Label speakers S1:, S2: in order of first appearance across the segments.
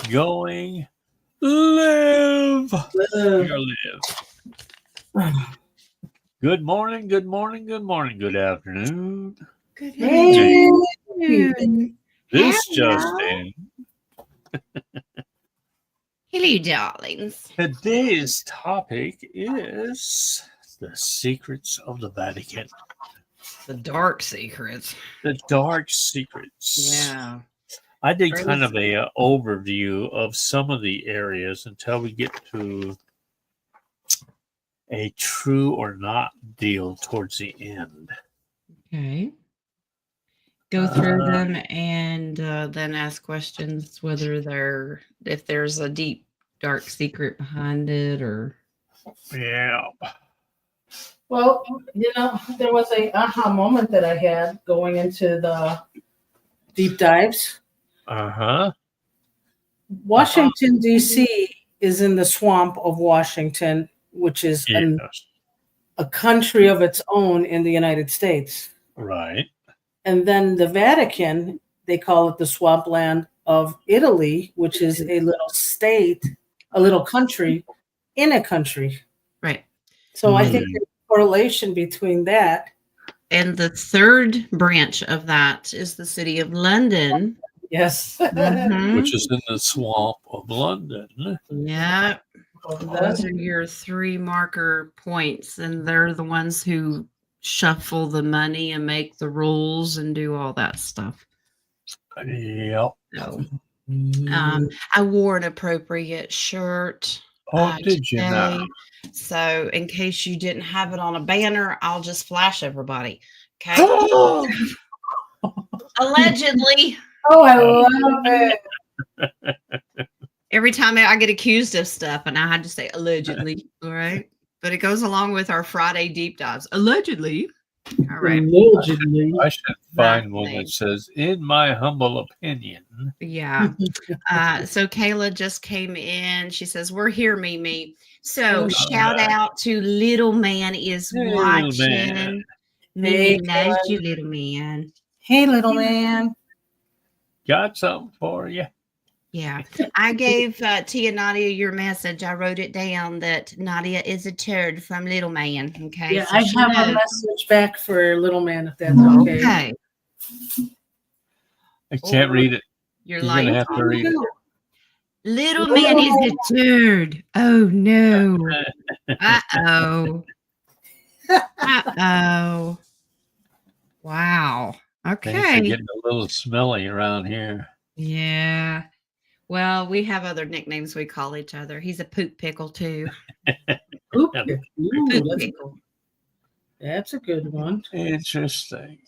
S1: going live. Your live. Good morning, good morning, good morning, good afternoon.
S2: Good
S1: afternoon. This just in.
S2: Hello, darlings.
S1: Today's topic is the secrets of the Vatican.
S2: The dark secrets.
S1: The dark secrets.
S2: Yeah.
S1: I did kind of a overview of some of the areas until we get to a true or not deal towards the end.
S2: Okay. Go through them and then ask questions whether if there's a deep, dark secret behind it or.
S1: Yeah.
S3: Well, there was a aha moment that I had going into the deep dives.
S1: Uh-huh.
S3: Washington, D.C. is in the swamp of Washington, which is a country of its own in the United States.
S1: Right.
S3: And then the Vatican, they call it the swampland of Italy, which is a little state, a little country in a country.
S2: Right.
S3: So I think there's a correlation between that.
S2: And the third branch of that is the city of London.
S3: Yes.
S1: Which is in the swamp of London.
S2: Yeah. Those are your three marker points, and they're the ones who shuffle the money and make the rules and do all that stuff.
S1: Yep.
S2: So, I wore an appropriate shirt.
S1: Oh, did you now?
S2: So in case you didn't have it on a banner, I'll just flash everybody. Okay. Allegedly.
S3: Oh, I love it.
S2: Every time I get accused of stuff, and I had to say allegedly, all right? But it goes along with our Friday deep dives. Allegedly. All right.
S3: Allegedly.
S1: I should find one that says, in my humble opinion.
S2: Yeah. So Kayla just came in. She says, we're here, Mimi. So shout out to Little Man is watching. Mimi knows you, Little Man.
S3: Hey, Little Man.
S1: Got something for you.
S2: Yeah. I gave Tia Nadia your message. I wrote it down that Nadia is a turd from Little Man. Okay.
S3: Yeah,
S2: so
S3: I have a message back for Little Man if that's okay.
S2: Okay.
S1: I can't read it.
S2: You're
S1: going to have to read it.
S2: Little Man is a turd. Oh, no. Uh-oh. Uh-oh. Wow. Okay.
S1: Things are getting a little smelly around here.
S2: Yeah. Well, we have other nicknames we call each other. He's a poop pickle, too.
S3: Poop pickle. Ooh,
S2: Poop pickle.
S3: That's a good one.
S1: Interesting.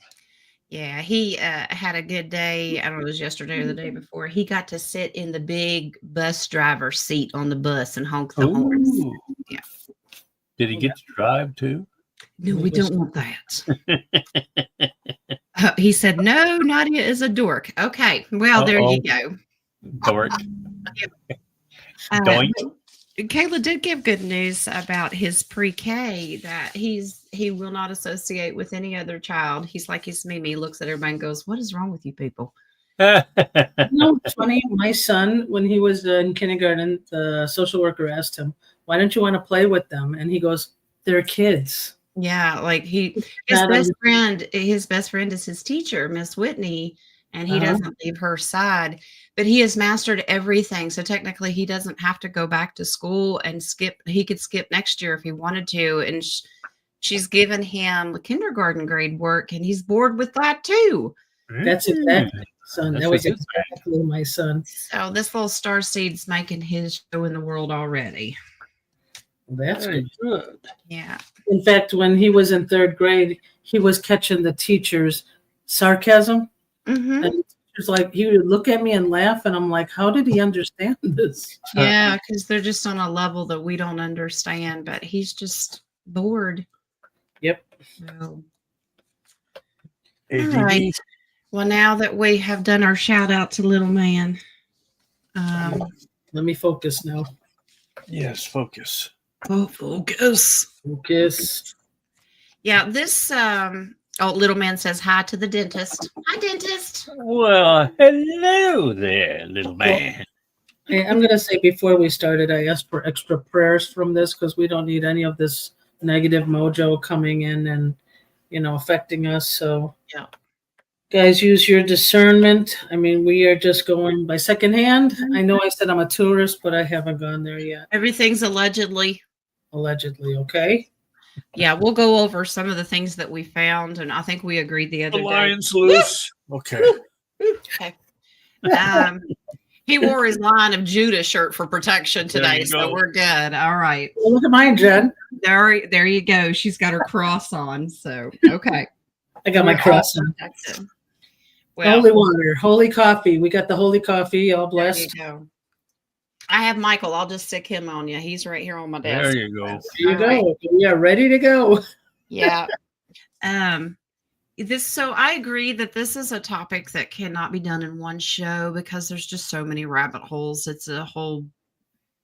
S2: Yeah, he had a good day. I don't know if it was yesterday or the day before. He got to sit in the big bus driver seat on the bus and honk the horns. Yeah.
S1: Did he get to drive too?
S2: No, we don't want that. He said, no, Nadia is a dork. Okay, well, there you go.
S1: Dork. Doink.
S2: Kayla did give good news about his pre-K that he will not associate with any other child. He's like his Mimi, looks at everybody and goes, what is wrong with you people?
S3: It's funny. My son, when he was in kindergarten, the social worker asked him, why don't you want to play with them? And he goes, they're kids.
S2: Yeah, like his best friend is his teacher, Miss Whitney, and he doesn't leave her side. But he has mastered everything. So technically he doesn't have to go back to school and skip. He could skip next year if he wanted to. And she's given him kindergarten grade work and he's bored with that too.
S3: That's exactly son. That was exactly my son.
S2: So this little starseed's making his show in the world already.
S3: That's good.
S2: Yeah.
S3: In fact, when he was in third grade, he was catching the teacher's sarcasm.
S2: Mm-hmm.
S3: And it's like he would look at me and laugh, and I'm like, how did he understand this?
S2: Yeah, because they're just on a level that we don't understand, but he's just bored.
S3: Yep.
S2: So. All right. Well, now that we have done our shout out to Little Man.
S3: Let me focus now.
S1: Yes, focus.
S2: Oh, focus.
S3: Focus.
S2: Yeah, this Little Man says hi to the dentist. Hi, dentist.
S1: Well, hello there, little man.
S3: Hey, I'm going to say before we started, I asked for extra prayers from this because we don't need any of this negative mojo coming in and, affecting us. So,
S2: Yeah.
S3: guys, use your discernment. I mean, we are just going by secondhand. I know I said I'm a tourist, but I haven't gone there yet.
S2: Everything's allegedly.
S3: Allegedly, okay?
S2: Yeah, we'll go over some of the things that we found, and I think we agreed the other
S1: The
S2: day.
S1: lion's loose. Okay.
S2: Okay. He wore his Lion of Judah shirt for protection today, so we're good. All right.
S3: Well, look at mine, Jen.
S2: There you go. She's got her cross on. So okay.
S3: I got my cross on.
S2: Well,
S3: Holy water, holy coffee. We got the holy coffee. All blessed.
S2: There you go. I have Michael. I'll just stick him on you. He's right here on my desk.
S1: There you go.
S3: There you
S2: All
S3: go.
S2: right.
S3: We are ready to go.
S2: Yeah. So I agree that this is a topic that cannot be done in one show because there's just so many rabbit holes. It's a whole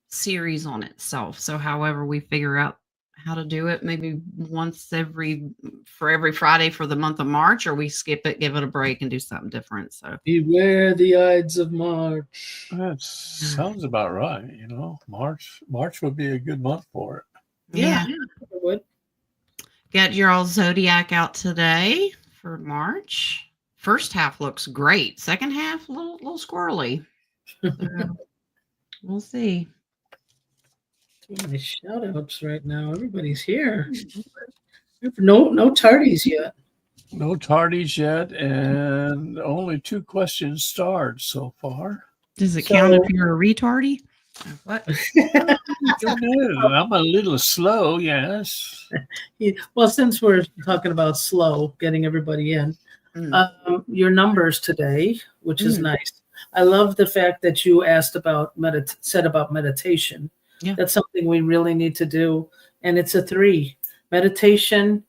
S2: series on itself. So however we figure out how to do it, maybe once every Friday for the month of March, or we skip it, give it a break and do something different. So
S3: Beware the Ides of March.
S1: That sounds about right. March would be a good month for it.
S2: yeah.
S3: It would.
S2: Get your old zodiac out today for March. First half looks great. Second half, a little squirrely. We'll see.
S3: Too many shout outs right now. Everybody's here. No tardies yet.
S1: No tardies yet, and only 2 questions starred so far.
S2: Does it count if you're a retardy? What?
S1: I'm a little slow, yes.
S3: Well, since we're talking about slow, getting everybody in, your numbers today, which is nice. I love the fact that you asked about said about meditation. Yeah. That's something we really need to do, and it's a 3. Meditation.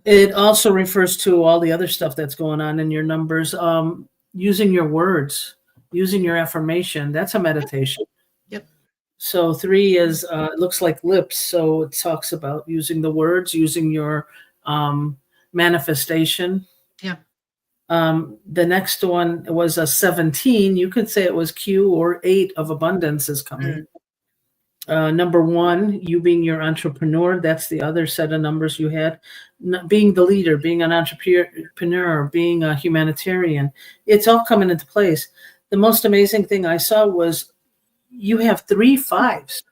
S3: It also refers to all the other stuff that's going on in your numbers. Using your words, using your affirmation. That's a meditation.
S2: Yep.
S3: So 3 is it looks like lips. So it talks about using the words, using your manifestation.
S2: Yeah.
S3: The next one was a 17. You could say it was Q, or 8 of abundance is coming. Number 1, you being your entrepreneur. That's the other set of numbers you had. Being the leader, being an entrepreneur, being a humanitarian. It's all coming into place. The most amazing thing I saw was you have 3 5s.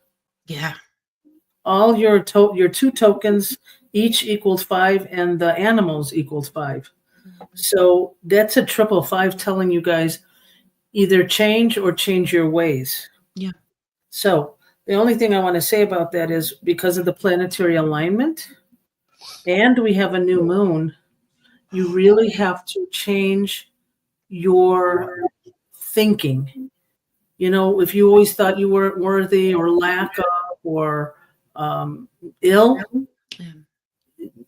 S2: Yeah.
S3: All your 2 tokens each equals 5, and the animals equals 5. So that's a 555 telling you guys either change or change your ways.
S2: Yeah.
S3: So the only thing I want to say about that is because of the planetary alignment, and we have a new moon, you really have to change your thinking. If you always thought you weren't worthy or lack of or ill,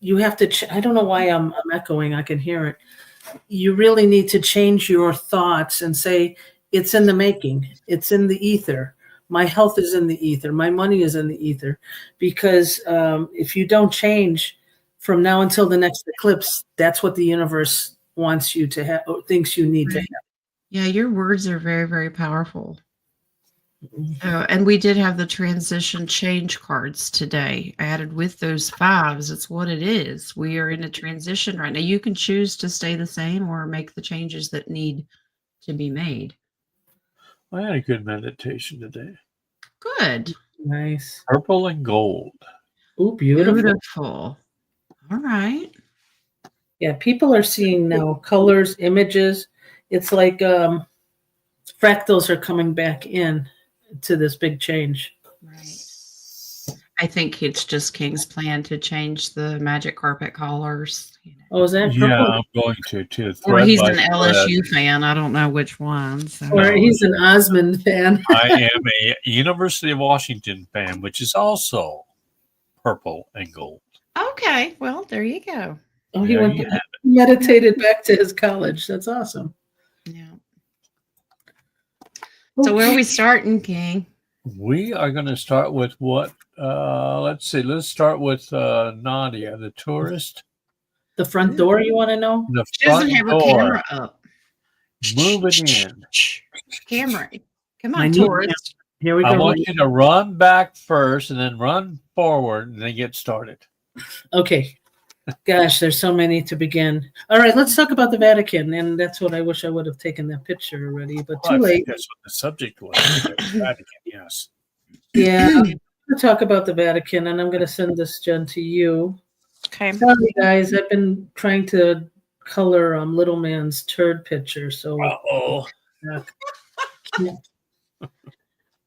S3: you have to. I don't know why I'm echoing. I can hear it. You really need to change your thoughts and say, it's in the making. It's in the ether. My health is in the ether. My money is in the ether. Because if you don't change from now until the next eclipse, that's what the universe wants you to have, or thinks you need to have.
S2: Yeah, your words are very, very powerful. And we did have the transition change cards today added with those 5s. It's what it is. We are in a transition right now. You can choose to stay the same or make the changes that need to be made.
S1: I had a good meditation today.
S2: Good.
S3: Nice.
S1: Purple and gold.
S3: Oh, beautiful.
S2: Beautiful. All right.
S3: Yeah, people are seeing now colors, images. It's like fractals are coming back in to this big change.
S2: Right. I think it's just King's plan to change the magic carpet colors.
S3: Oh, is that purple?
S1: Yeah, I'm going to too.
S2: Or he's an LSU fan. I don't know which one. So.
S3: Or he's an Osmond fan.
S1: I am a University of Washington fan, which is also purple and gold.
S2: Okay, well, there you go.
S3: Oh, he meditated back to his college. That's awesome.
S2: Yeah. So where are we starting, King?
S1: We are going to start with what? Let's see. Let's start with Nadia, the tourist.
S3: The front door, you want to know?
S1: The
S2: She doesn't have her camera up.
S1: Moving in.
S2: Camera. Come
S3: My
S2: on,
S3: new
S2: tourist.
S3: Here we
S1: I
S3: go.
S1: want you to run back first and then run forward and then get started.
S3: Okay. Gosh, there's so many to begin. All right, let's talk about the Vatican. And that's what I wish I would have taken that picture already, but
S1: Well,
S3: too
S1: I think
S3: late.
S1: that's what the subject was. Vatican, yes.
S3: Yeah, I'm going to talk about the Vatican, and I'm going to send this, Jen, to you.
S2: Okay.
S3: Sorry, guys. I've been trying to color Little Man's turd picture, so
S1: Uh-oh.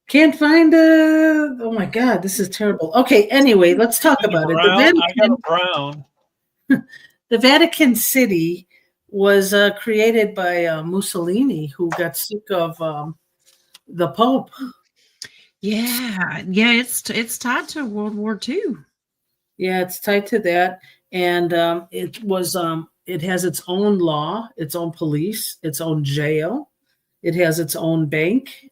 S3: can't find oh my God, this is terrible. Okay, anyway, let's talk about it.
S1: I got a brown.
S3: The Vatican City was created by Mussolini, who got sick of the Pope.
S2: Yeah, it's tied to World War II.
S3: Yeah, it's tied to that, and it has its own law, its own police, its own jail. It has its own bank.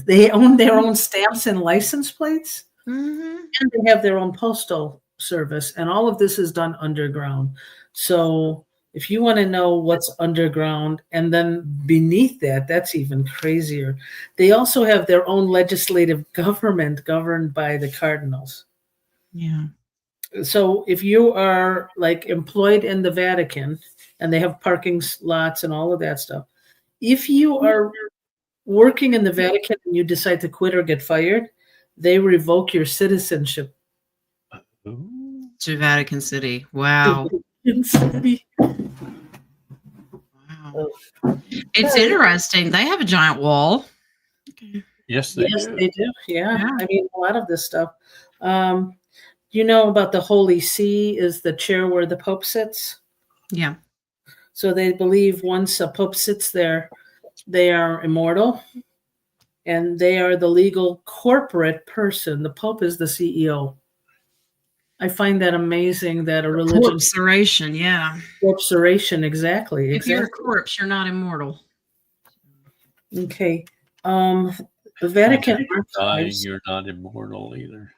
S3: They own their own stamps and license plates, and they have their own postal service, and all of this is done underground. So if you want to know what's underground and then beneath that, that's even crazier. They also have their own legislative government governed by the cardinals.
S2: Yeah.
S3: So if you are like employed in the Vatican and they have parking lots and all of that stuff, if you are working in the Vatican and you decide to quit or get fired, they revoke your citizenship.
S2: To Vatican City. Wow. Wow. It's interesting. They have a giant wall.
S1: Yes, they do.
S3: Yeah. I mean, a lot of this stuff. You know about the Holy See is the chair where the Pope sits?
S2: Yeah.
S3: So they believe once a Pope sits there, they are immortal and they are the legal corporate person. The Pope is the CEO. I find that amazing that a religion.
S2: Corporation, yeah.
S3: Corporation, exactly.
S2: If you're a corpse, you're not immortal.
S3: Okay. The Vatican
S1: Archives. You're not immortal either.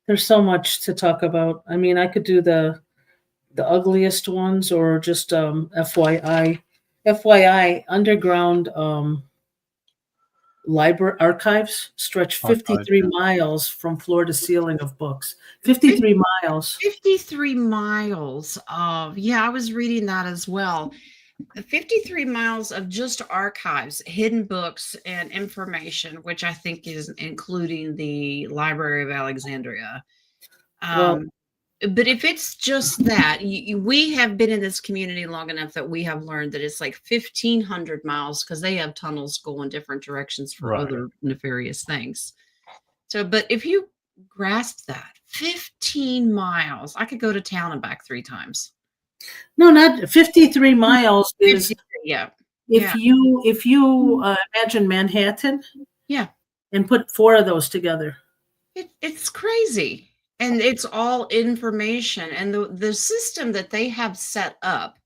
S3: There's so much to talk about. I mean, I could do the ugliest ones or just FYI. FYI, underground library archives stretch 53 miles from floor to ceiling of books. 53 miles.
S2: 53 miles of, yeah, I was reading that as well. 53 miles of just archives, hidden books and information, which I think is including the Library of Alexandria. But if it's just that, we have been in this community long enough that we have learned that it's like 1,500 miles because they have tunnels going different directions for other nefarious things. So, but if you grasp that, 15 miles, I could go to town and back 3 times.
S3: No, not 53 miles is,
S2: yeah.
S3: If you imagine Manhattan, and put 4 of those together.
S2: It's crazy. And it's all information. And the system that they have set up,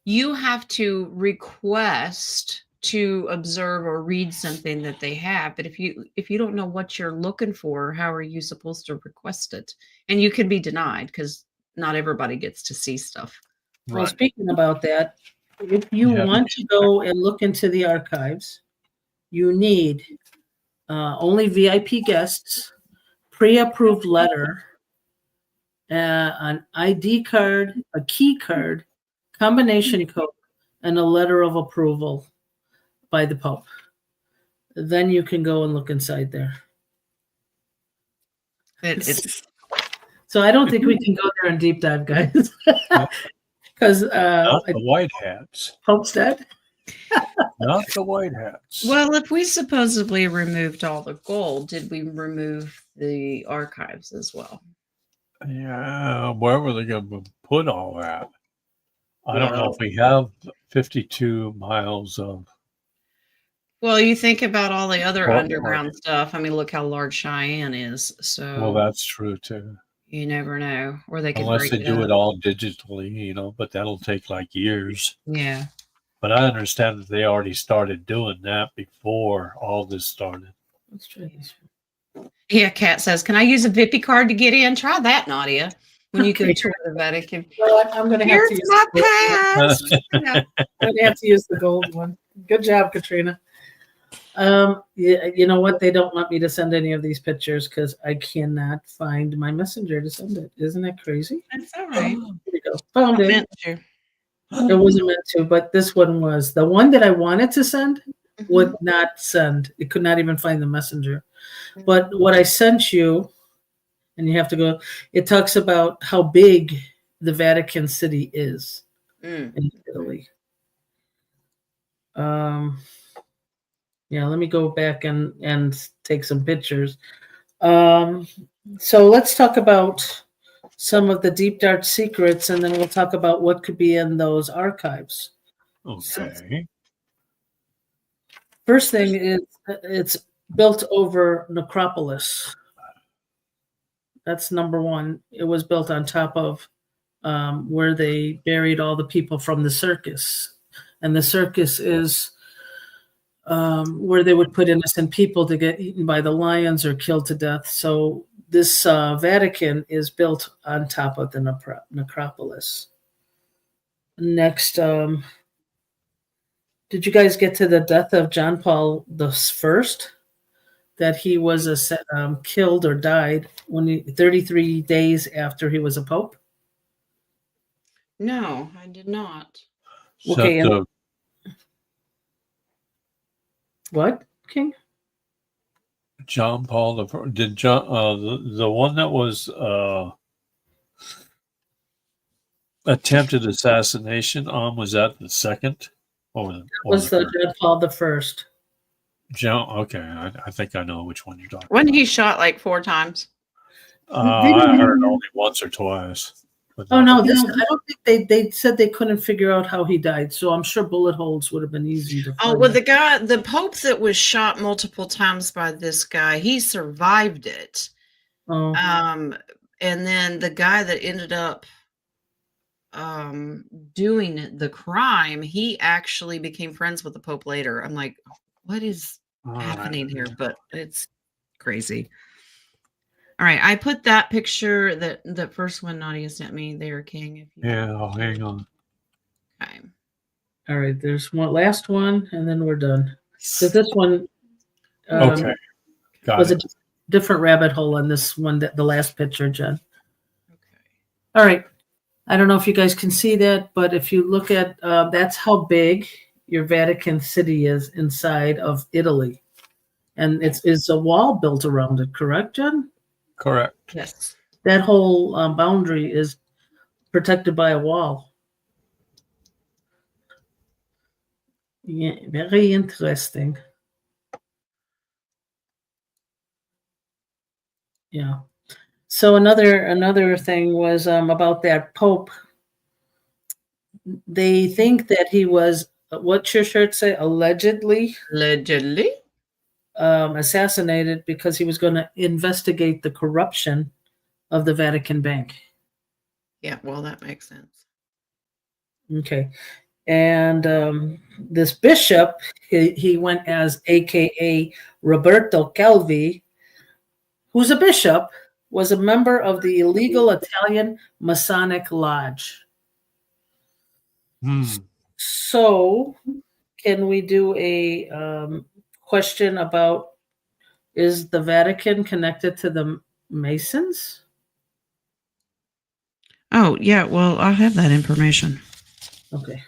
S2: you have to request to observe or read something that they have. But if you don't know what you're looking for, how are you supposed to request it? And you can be denied because not everybody gets to see stuff.
S3: Well, speaking about that, if you want to go and look into the archives, you need only VIP guests, pre-approved letter, an ID card, a key card, combination code, and a letter of approval by the Pope. Then you can go and look inside there. So I don't think we can go there and deep dive, guys. Because
S1: not the white hats.
S3: Pope's dead.
S1: Not the white hats.
S2: Well, if we supposedly removed all the gold, did we remove the archives as well?
S1: Yeah, where were they going to put all that? I don't know if we have 52 miles of.
S2: Well, you think about all the other underground stuff. I mean, look how large Cheyenne is. So,
S1: well, that's true too.
S2: You never know, or they can
S1: unless they do it all digitally, but that'll take like years.
S2: Yeah.
S1: But I understand that they already started doing that before all this started.
S3: That's true.
S2: Yeah, Kat says, "Can I use a VIP card to get in?" Try that, Nadia. When you can tour the Vatican.
S3: Well, I'm going to have to use
S2: my pass.
S3: I'm going to have to use the gold one. Good job, Katrina. You know what? They don't want me to send any of these pictures because I cannot find my messenger to send it. Isn't that crazy?
S2: That's all right.
S3: Here we go. Found
S2: I
S3: it.
S2: meant to.
S3: It wasn't meant to, but this one was. The one that I wanted to send would not send. It could not even find the messenger. But what I sent you, and you have to go, it talks about how big the Vatican City is in Italy. Yeah, let me go back and take some pictures. So let's talk about some of the deep dark secrets, and then we'll talk about what could be in those archives.
S1: Okay.
S3: First thing is it's built over necropolis. That's number one. It was built on top of where they buried all the people from the circus. And the circus is where they would put innocent people to get eaten by the lions or killed to death. So this Vatican is built on top of the necropolis. Next, did you guys get to the death of John Paul I? That he was killed or died 33 days after he was a pope?
S2: No, I did not.
S3: Okay, what, King?
S1: John Paul did John the one that was attempted assassination on, was that the second? Or
S3: Was the John Paul I?
S1: John? Okay, I think I know which one you're talking.
S2: Wasn't he shot like 4 times?
S1: I heard only once or twice.
S3: Oh no, I don't think they said they couldn't figure out how he died. So I'm sure bullet holes would have been easy to find.
S2: Oh, well, the Pope that was shot multiple times by this guy, he survived it.
S3: Oh.
S2: And then the guy that ended up doing the crime, he actually became friends with the Pope later. I'm like, what is happening here? But it's crazy. All right, I put that picture, the first one Nadia sent me there, King. If you
S1: I'll hang on.
S2: Okay.
S3: All right, there's one last one, and then we're done. So this one
S1: Okay,
S3: was a different rabbit hole on this one, the last picture, Jen.
S2: Okay.
S3: All right. I don't know if you guys can see that, but if you look at, that's how big your Vatican City is inside of Italy. And it's a wall built around it, correct, Jen?
S1: Correct.
S2: Yes.
S3: That whole boundary is protected by a wall. Yeah, very interesting. Yeah. So another thing was about that Pope. They think that he was, what's your shirt say? Allegedly assassinated because he was going to investigate the corruption of the Vatican Bank.
S2: Yeah, well, that makes sense.
S3: Okay. And this bishop, he went as AKA Roberto Calvi, who's a bishop, was a member of the illegal Italian Masonic Lodge. So can we do a question about, is the Vatican connected to the Masons?
S2: Oh, yeah, well, I have that information.
S3: Okay.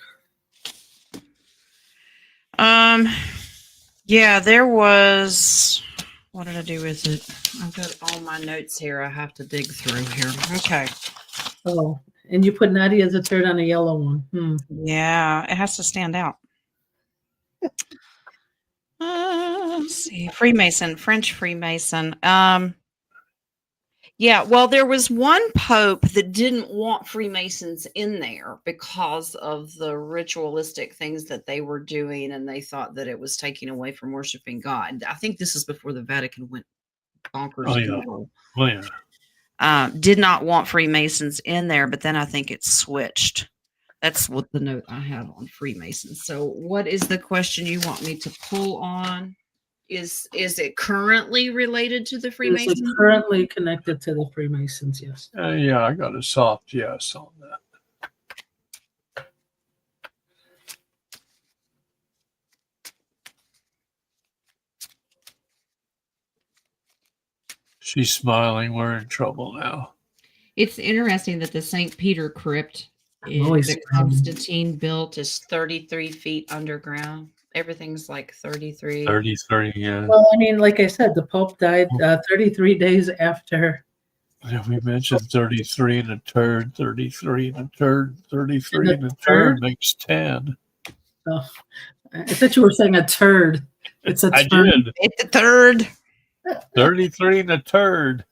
S2: Yeah, there was, what did I do with it? I've got all my notes here I have to dig through here. Okay.
S3: Oh, and you put Nadia as a third on a yellow one.
S2: Yeah, it has to stand out. Let's see. Freemason, French Freemason. Yeah, well, there was one pope that didn't want Freemasons in there because of the ritualistic things that they were doing, and they thought that it was taking away from worshiping God. I think this is before the Vatican went bonkers. Did not want Freemasons in there, but then I think it switched. That's what the note I have on Freemasons. So what is the question you want me to pull on? Is it currently related to the Freemasons?
S3: Is it currently connected to the Freemasons? Yes.
S1: Yeah, I got a soft yes on that. She's smiling. We're in trouble now.
S2: It's interesting that the St. Peter crypt that Constantine built is 33 feet underground. Everything's like 33.
S1: 33, yeah.
S3: Well, I mean, like I said, the Pope died 33 days after.
S1: Yeah, we mentioned 33 and a turd, 33 and a turd, 33 and a turd makes 10.
S3: Oh, I thought you were saying a turd. It's a
S1: I
S3: turd.
S1: did.
S2: It's a third.
S1: 33 and a turd.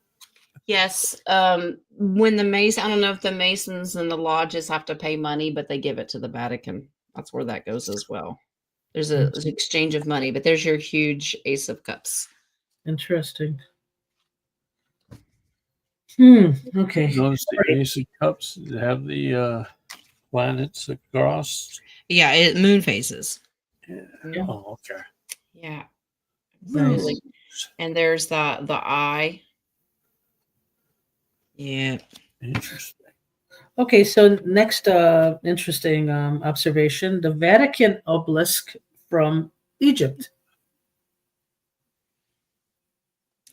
S2: Yes. When the Mason, I don't know if the Masons and the lodges have to pay money, but they give it to the Vatican. That's where that goes as well. There's an exchange of money, but there's your huge Ace of Cups.
S3: Interesting. Okay.
S1: Notice the Ace of Cups have the planets across.
S2: Yeah, moon phases.
S1: Yeah. Oh, okay.
S2: Yeah.
S3: Nice.
S2: And there's the eye. Yeah.
S1: Interesting.
S3: Okay, so next interesting observation, the Vatican obelisk from Egypt.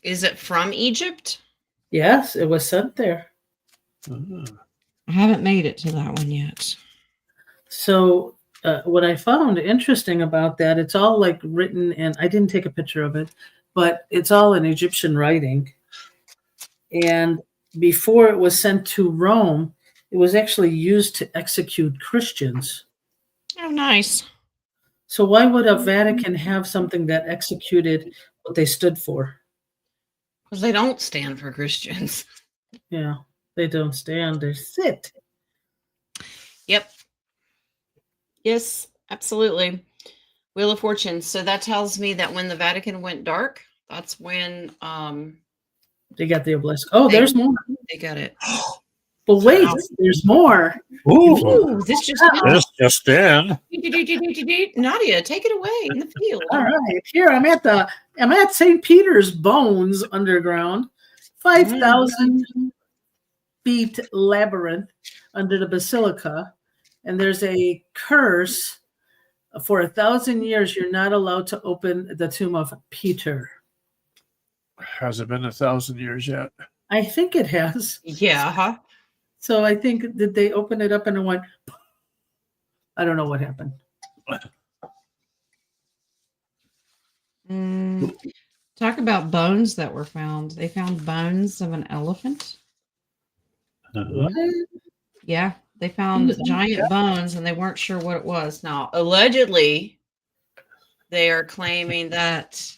S2: Is it from Egypt?
S3: Yes, it was sent there.
S2: I haven't made it to that one yet.
S3: So what I found interesting about that, it's all like written, and I didn't take a picture of it, but it's all in Egyptian writing. And before it was sent to Rome, it was actually used to execute Christians.
S2: Oh, nice.
S3: So why would a Vatican have something that executed what they stood for?
S2: Because they don't stand for Christians.
S3: Yeah, they don't stand, they sit.
S2: Yep. Yes, absolutely. Wheel of Fortune. So that tells me that when the Vatican went dark, that's when
S3: They got the obelisk. Oh, there's more.
S2: they got it.
S3: But wait, there's more.
S2: Ooh, this just
S1: in.
S2: Nadia, take it away in the field.
S3: All right, here I'm at St. Peter's bones underground, 5,000 feet labyrinth under the basilica, and there's a curse for 1,000 years. You're not allowed to open the tomb of Peter.
S1: Has it been 1,000 years yet?
S3: I think it has.
S2: Yeah. Huh?
S3: So I think did they open it up and it went? I don't know what happened.
S2: Talk about bones that were found. They found bones of an elephant.
S1: Uh-huh.
S2: Yeah, they found giant bones and they weren't sure what it was. Now, allegedly, they are claiming that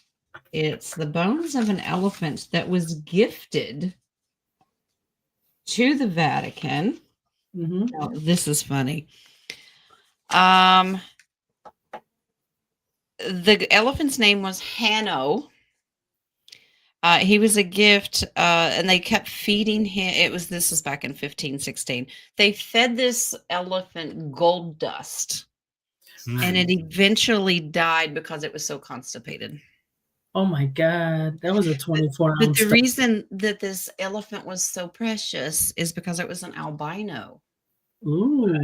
S2: it's the bones of an elephant that was gifted to the Vatican. Now, this is funny. The elephant's name was Hanno. He was a gift, and they kept feeding him. This was back in 1516. They fed this elephant gold dust, and it eventually died because it was so constipated.
S3: Oh my God, that was a 24
S2: But
S3: ounce.
S2: the reason that this elephant was so precious is because it was an albino.
S3: Ooh,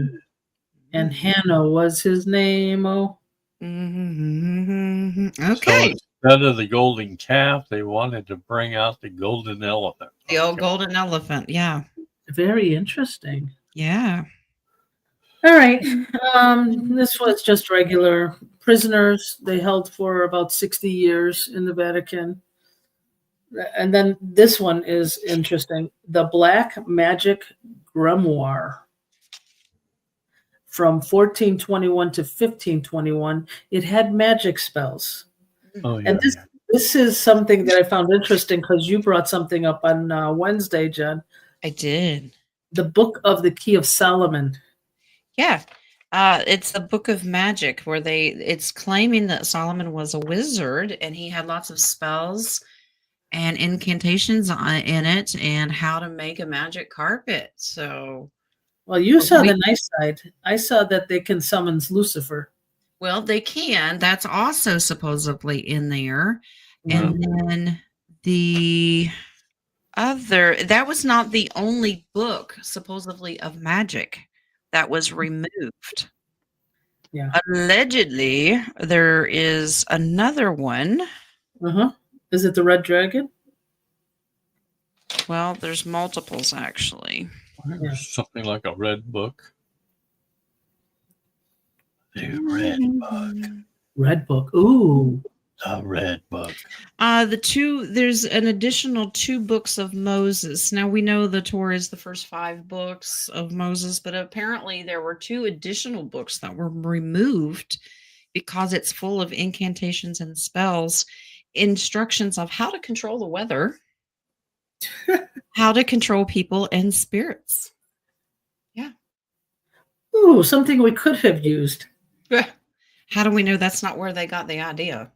S3: and Hanno was his name. Oh,
S2: okay.
S1: So instead of the golden calf, they wanted to bring out the golden elephant.
S2: The old golden elephant. Yeah.
S3: very interesting.
S2: Yeah.
S3: All right. This was just regular prisoners they held for about 60 years in the Vatican. And then this one is interesting. The Black Magic Grimoire from 1421 to 1521. It had magic spells.
S1: Oh, yeah.
S3: And this is something that I found interesting because you brought something up on Wednesday, Jen.
S2: I did.
S3: The Book of the Key of Solomon.
S2: Yeah. It's the Book of Magic where it's claiming that Solomon was a wizard and he had lots of spells and incantations in it and how to make a magic carpet. So,
S3: well, you saw the nice side. I saw that they can summon Lucifer.
S2: Well, they can. That's also supposedly in there. And then the other, that was not the only book supposedly of magic that was removed.
S3: Yeah.
S2: Allegedly, there is another one.
S3: Is it the Red Dragon?
S2: Well, there's multiples actually.
S1: There's something like a red book. The red book.
S3: Red book. Ooh.
S1: The red book.
S2: There's an additional 2 books of Moses. Now we know the Torah is the first 5 books of Moses, but apparently there were 2 additional books that were removed because it's full of incantations and spells, instructions of how to control the weather, how to control people and spirits. Yeah.
S3: Ooh, something we could have used.
S2: How do we know that's not where they got the idea?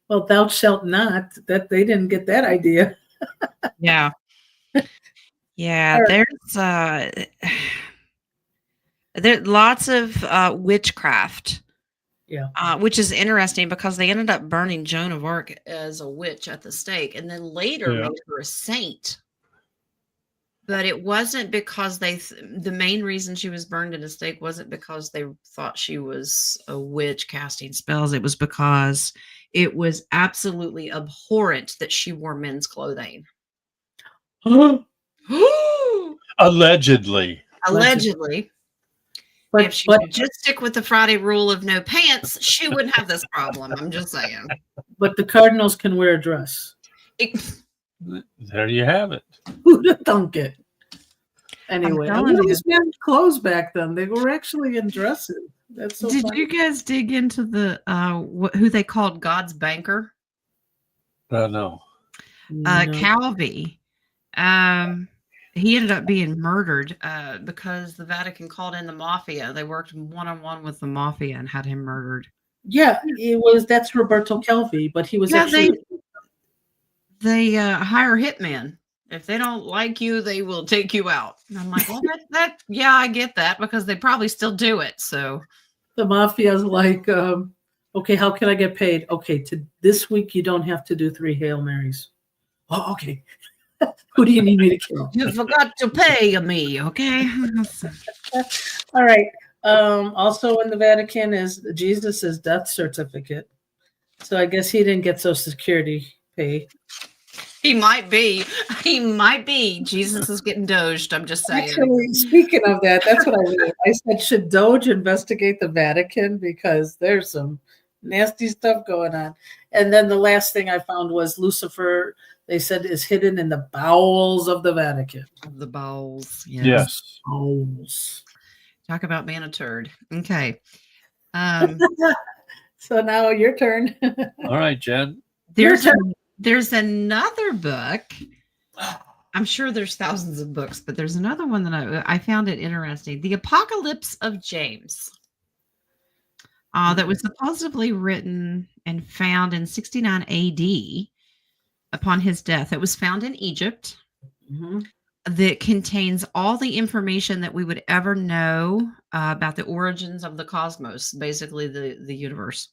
S3: Well, thou shalt not. That they didn't get that idea.
S2: Yeah. Yeah, there's lots of witchcraft.
S3: Yeah.
S2: Which is interesting because they ended up burning Joan of Arc as a witch at the stake and then later made her a saint. But it wasn't because the main reason she was burned at a stake wasn't because they thought she was a witch casting spells. It was because it was absolutely abhorrent that she wore men's clothing.
S1: Allegedly.
S2: Allegedly.
S3: But,
S2: if she would just stick with the Friday rule of no pants, she wouldn't have this problem. I'm just saying.
S3: But the Cardinals can wear a dress.
S1: There you have it.
S3: Who'd have thunk it? Anyway, I
S2: telling you.
S3: was wearing clothes back then. They were actually in dresses. That's so
S2: Did
S3: funny.
S2: you guys dig into the who they called God's banker?
S1: No.
S3: No.
S2: Calvi. He ended up being murdered because the Vatican called in the mafia. They worked one-on-one with the mafia and had him murdered.
S3: Yeah, that's Roberto Calvi, but he was
S2: they hire hitmen. If they don't like you, they will take you out. And I'm like, well, yeah, I get that because they probably still do it. So
S3: the mafia's like, okay, how can I get paid? Okay, this week you don't have to do 3 Hail Marys. Oh, okay. Who do you need me to kill?
S2: You forgot to pay me, okay?
S3: All right. Also in the Vatican is Jesus' death certificate. So I guess he didn't get Social Security pay.
S2: He might be. Jesus is getting doged. I'm just saying.
S3: Actually, speaking of that, that's what I mean. I said, should Doge investigate the Vatican? Because there's some nasty stuff going on. And then the last thing I found was Lucifer, they said, is hidden in the bowels of the Vatican.
S2: The bowels.
S1: Yes.
S3: Bowels.
S2: Talk about being a turd. Okay.
S3: So now your turn.
S1: All right, Jen.
S2: There's another book. I'm sure there's thousands of books, but there's another one that I found it interesting. The Apocalypse of James. That was supposedly written and found in 69 AD upon his death. It was found in Egypt.
S3: Mm-hmm.
S2: That contains all the information that we would ever know about the origins of the cosmos, basically the universe.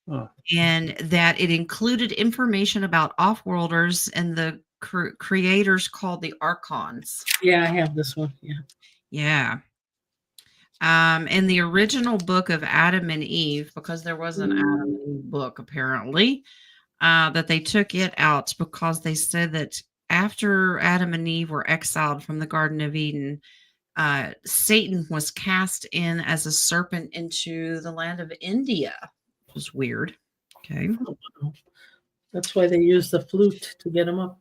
S1: Oh.
S2: And that it included information about off-worlders and the creators called the archons.
S3: Yeah, I have this one.
S2: Yeah. In the original book of Adam and Eve, because there was an Adam and Eve book apparently, that they took it out because they said that after Adam and Eve were exiled from the Garden of Eden, Satan was cast in as a serpent into the land of India. It was weird. Okay.
S3: That's why they use the flute to get him up.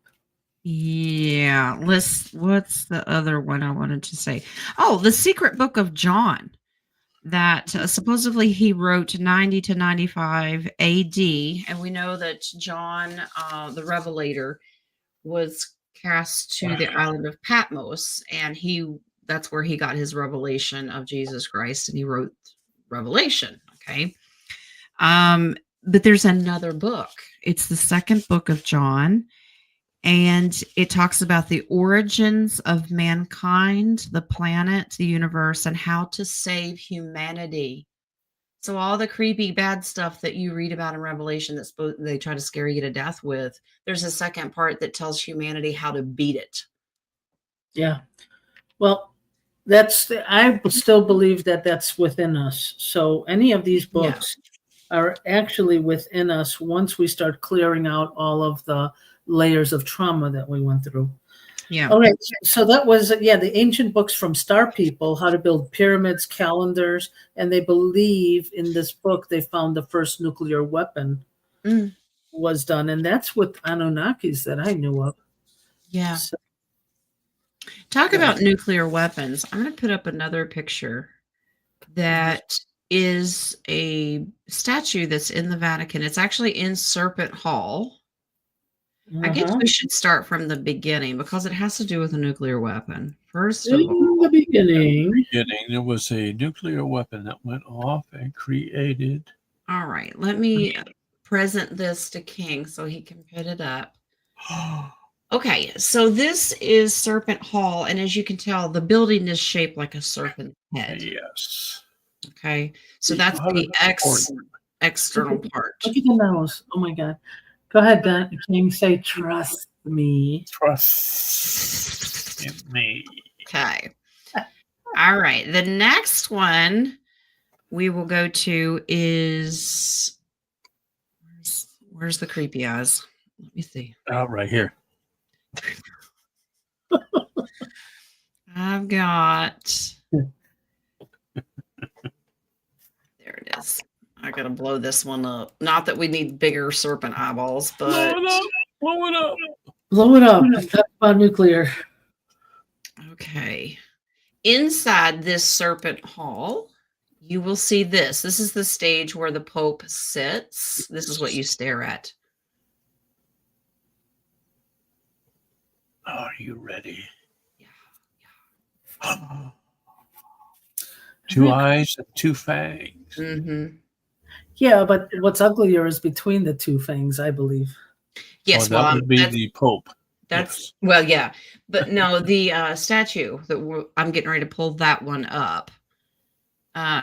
S2: Yeah. What's the other one I wanted to say? Oh, the Secret Book of John that supposedly he wrote 90 to 95 AD. And we know that John, the Revelator, was cast to the island of Patmos, and that's where he got his revelation of Jesus Christ, and he wrote Revelation. Okay. But there's another book. It's the second book of John, and it talks about the origins of mankind, the planet, the universe, and how to save humanity. So all the creepy bad stuff that you read about in Revelation that they try to scare you to death with, there's a second part that tells humanity how to beat it.
S3: Yeah. Well, I still believe that that's within us. So any of these books are actually within us once we start clearing out all of the layers of trauma that we went through.
S2: Yeah.
S3: All right. So that was, the ancient books from Star People, how to build pyramids, calendars, and they believe in this book they found the first nuclear weapon
S2: Mm,
S3: was done, and that's with Anunnakis that I knew of.
S2: yeah.
S3: So,
S2: Talk
S3: yeah.
S2: about nuclear weapons. I'm going to put up another picture that is a statue that's in the Vatican. It's actually in Serpent Hall. I guess
S3: Uh-huh.
S2: we should start from the beginning because it has to do with a nuclear weapon. First of
S3: In
S2: all,
S3: the beginning,
S1: There was a nuclear weapon that went off and created.
S2: all right, let me present this to King so he can put it up. Okay, so this is Serpent Hall, and as you can tell, the building is shaped like a serpent head.
S1: Yes.
S2: Okay, so that's the external part.
S3: look at the nose. Oh my God. Go ahead, Dan. King, say, trust me.
S1: Trust in me.
S2: Okay. All right. The next one we will go to is where's the creepy eyes? Let me see.
S1: Right here.
S2: I've got there it is. I gotta blow this one up. Not that we need bigger serpent eyeballs, but
S1: Blow it up. Blow it up.
S3: Blow it up. Talk about nuclear.
S2: okay. Inside this serpent hall, you will see this. This is the stage where the Pope sits. This is what you stare at.
S1: Are you ready?
S2: Yeah.
S1: Two eyes and two fangs.
S2: Mm-hmm.
S3: Yeah, but what's uglier is between the two fangs, I believe.
S2: Yes,
S1: that would be the Pope.
S2: That's well, yeah, but no, the statue that I'm getting ready to pull that one up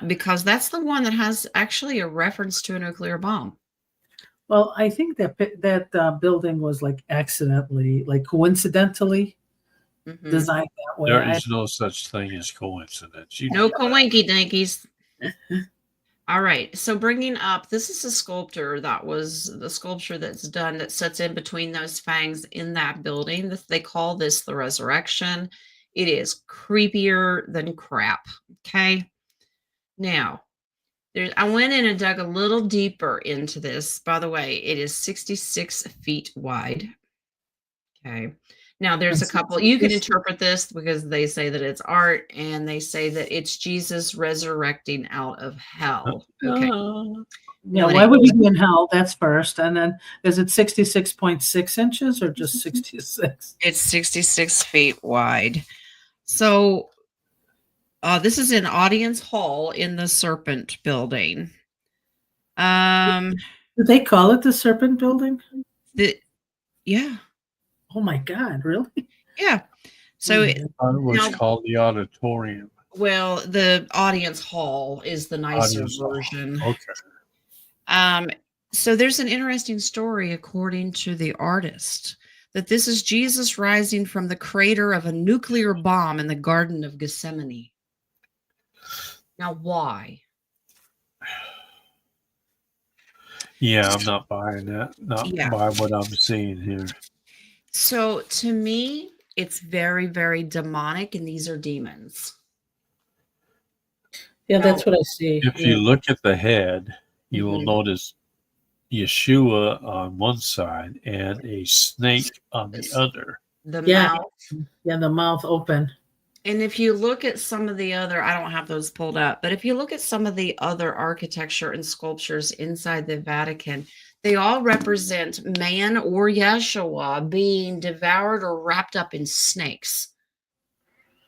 S2: because that's the one that has actually a reference to a nuclear bomb.
S3: Well, I think that building was like accidentally, like coincidentally
S2: Mhm.
S3: designed that way.
S1: There is no such thing as coincidence.
S2: No coinky dinkies. All right, so bringing up, this is a sculpture that was the sculpture that's done that sits in between those fangs in that building. They call this the resurrection. It is creepier than crap. Okay. Now, I went in and dug a little deeper into this. By the way, it is 66 feet wide. Okay. Now, there's a couple, you can interpret this because they say that it's art and they say that it's Jesus resurrecting out of hell. Okay.
S3: Yeah, why would he be in hell? That's first. And then is it 66.6 inches or just 66?
S2: It's 66 feet wide. So this is in Audience Hall in the Serpent Building.
S3: Did they call it the Serpent Building?
S2: Yeah.
S3: Oh my God, really?
S2: Yeah. So
S1: it was called the auditorium.
S2: Well, the Audience Hall is the nicer version.
S1: Okay.
S2: So there's an interesting story, according to the artist, that this is Jesus rising from the crater of a nuclear bomb in the Garden of Gethsemane. Now, why?
S1: Yeah, I'm not buying that. Not by what I'm seeing here.
S2: So to me, it's very, very demonic, and these are demons.
S3: Yeah, that's what I see.
S1: If you look at the head, you will notice Yeshua on one side and a snake on the other.
S2: The mouth.
S3: Yeah, the mouth open.
S2: And if you look at some of the other, I don't have those pulled up, but if you look at some of the other architecture and sculptures inside the Vatican, they all represent man or Yeshua being devoured or wrapped up in snakes.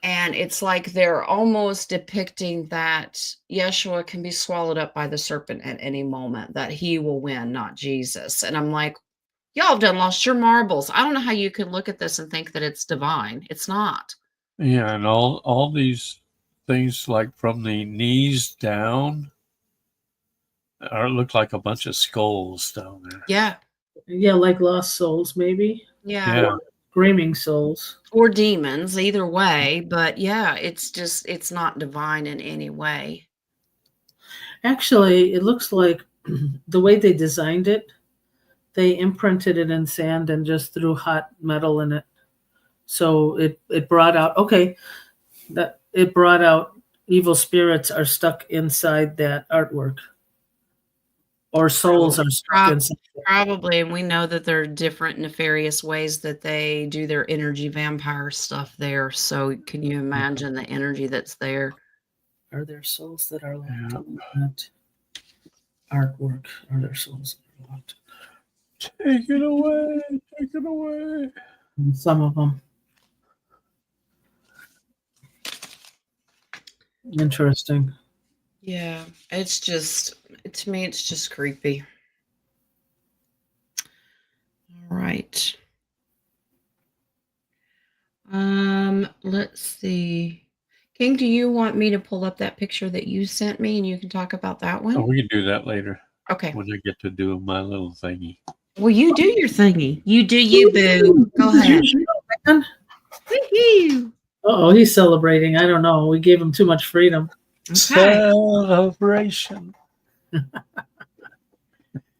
S2: And it's like they're almost depicting that Yeshua can be swallowed up by the serpent at any moment, that he will win, not Jesus. And I'm like, y'all have done lost your marbles. I don't know how you could look at this and think that it's divine. It's not.
S1: Yeah, and all these things, like from the knees down, look like a bunch of skulls down there.
S2: Yeah.
S3: Yeah, like lost souls, maybe.
S2: Yeah.
S3: Or screaming souls.
S2: Or demons, either way. But yeah, it's not divine in any way.
S3: Actually, it looks like the way they designed it, they imprinted it in sand and just threw hot metal in it. So it brought out, okay, that it brought out evil spirits are stuck inside that artwork, or souls are stuck inside.
S2: Probably, and we know that there are different nefarious ways that they do their energy vampire stuff there. So can you imagine the energy that's there?
S3: Are there souls that are locked in that artwork? Are there souls that are locked?
S1: Take it away. Take it away.
S3: And some of them. Interesting.
S2: Yeah, it's just, to me, it's just creepy. All right. Let's see. King, do you want me to pull up that picture that you sent me and you can talk about that one?
S1: Oh, we can do that later
S2: Okay.
S1: when I get to do my little thingy.
S2: Well, you do your thingy. You do you, boo. Go ahead. Woo-hoo.
S3: Oh, he's celebrating. I don't know. We gave him too much freedom.
S2: Okay.
S1: Celebration.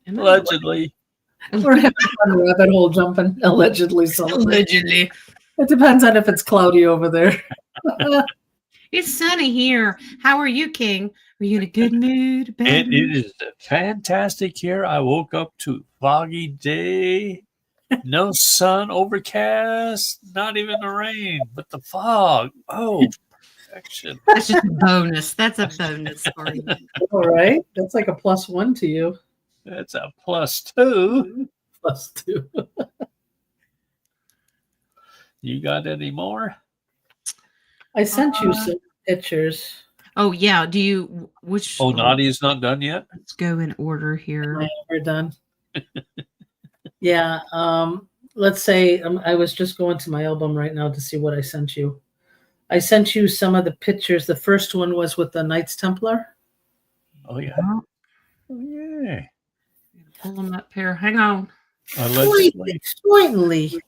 S1: Allegedly.
S3: We're having fun rabbit hole jumping. Allegedly celebrating.
S2: Allegedly.
S3: It depends on if it's cloudy over there.
S2: It's sunny here. How are you, King? Are you in a good mood? Bad
S1: It
S2: mood?
S1: is fantastic here. I woke up to foggy day, no sun, overcast, not even the rain, but the fog. Oh, perfection.
S2: That's just a bonus. That's a bonus for you.
S3: All right. That's like a +1 to you.
S1: That's a +2.
S3: +2.
S1: You got any more?
S3: I sent you some pictures.
S2: Oh, yeah. Do you, which?
S1: Oh, Nadia's not done yet?
S2: Let's go in order here.
S3: Am I ever done? Yeah. Let's say I was just going to my album right now to see what I sent you. I sent you some of the pictures. The first one was with the Knights Templar.
S1: Oh, yeah. Oh, yeah.
S2: Pull them up here. Hang on.
S1: Allegedly.
S3: Slightly.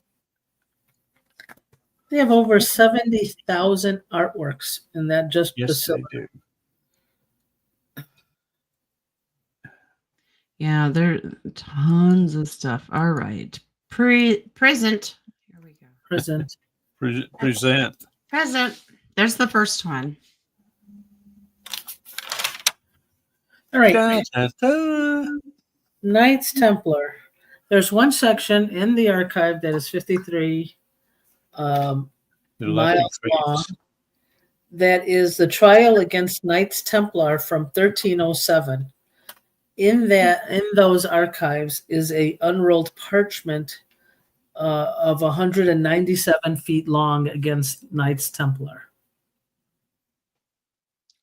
S3: They have over 70,000 artworks in that just
S1: Yes, they
S3: facility.
S1: do.
S2: Yeah, there are tons of stuff. All right. Present. Here we go.
S3: Present.
S1: Present.
S2: Present. There's the first one.
S3: All right.
S1: Da, da, da.
S3: Knights Templar. There's one section in the archive that is 53
S1: They're
S3: miles
S1: lovely
S3: long.
S1: trees.
S3: That is the trial against Knights Templar from 1307. In those archives is a unrolled parchment of 197 feet long against Knights Templar.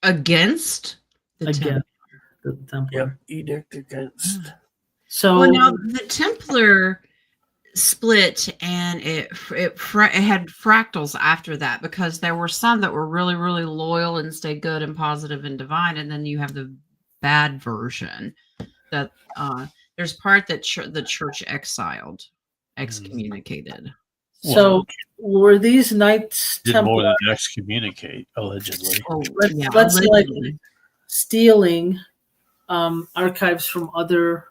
S2: Against the
S3: Again,
S2: Templar.
S3: the Templar.
S1: Yep, edict against.
S3: So
S2: Well, now the Templar split, and it had fractals after that, because there were some that were really, really loyal and stayed good and positive and divine, and then you have the bad version that there's part that the church excommunicated.
S3: So were these Knights
S1: Did more
S3: Templar
S1: than excommunicate, allegedly.
S2: Oh, yeah,
S3: let's like
S2: allegedly.
S3: stealing archives from other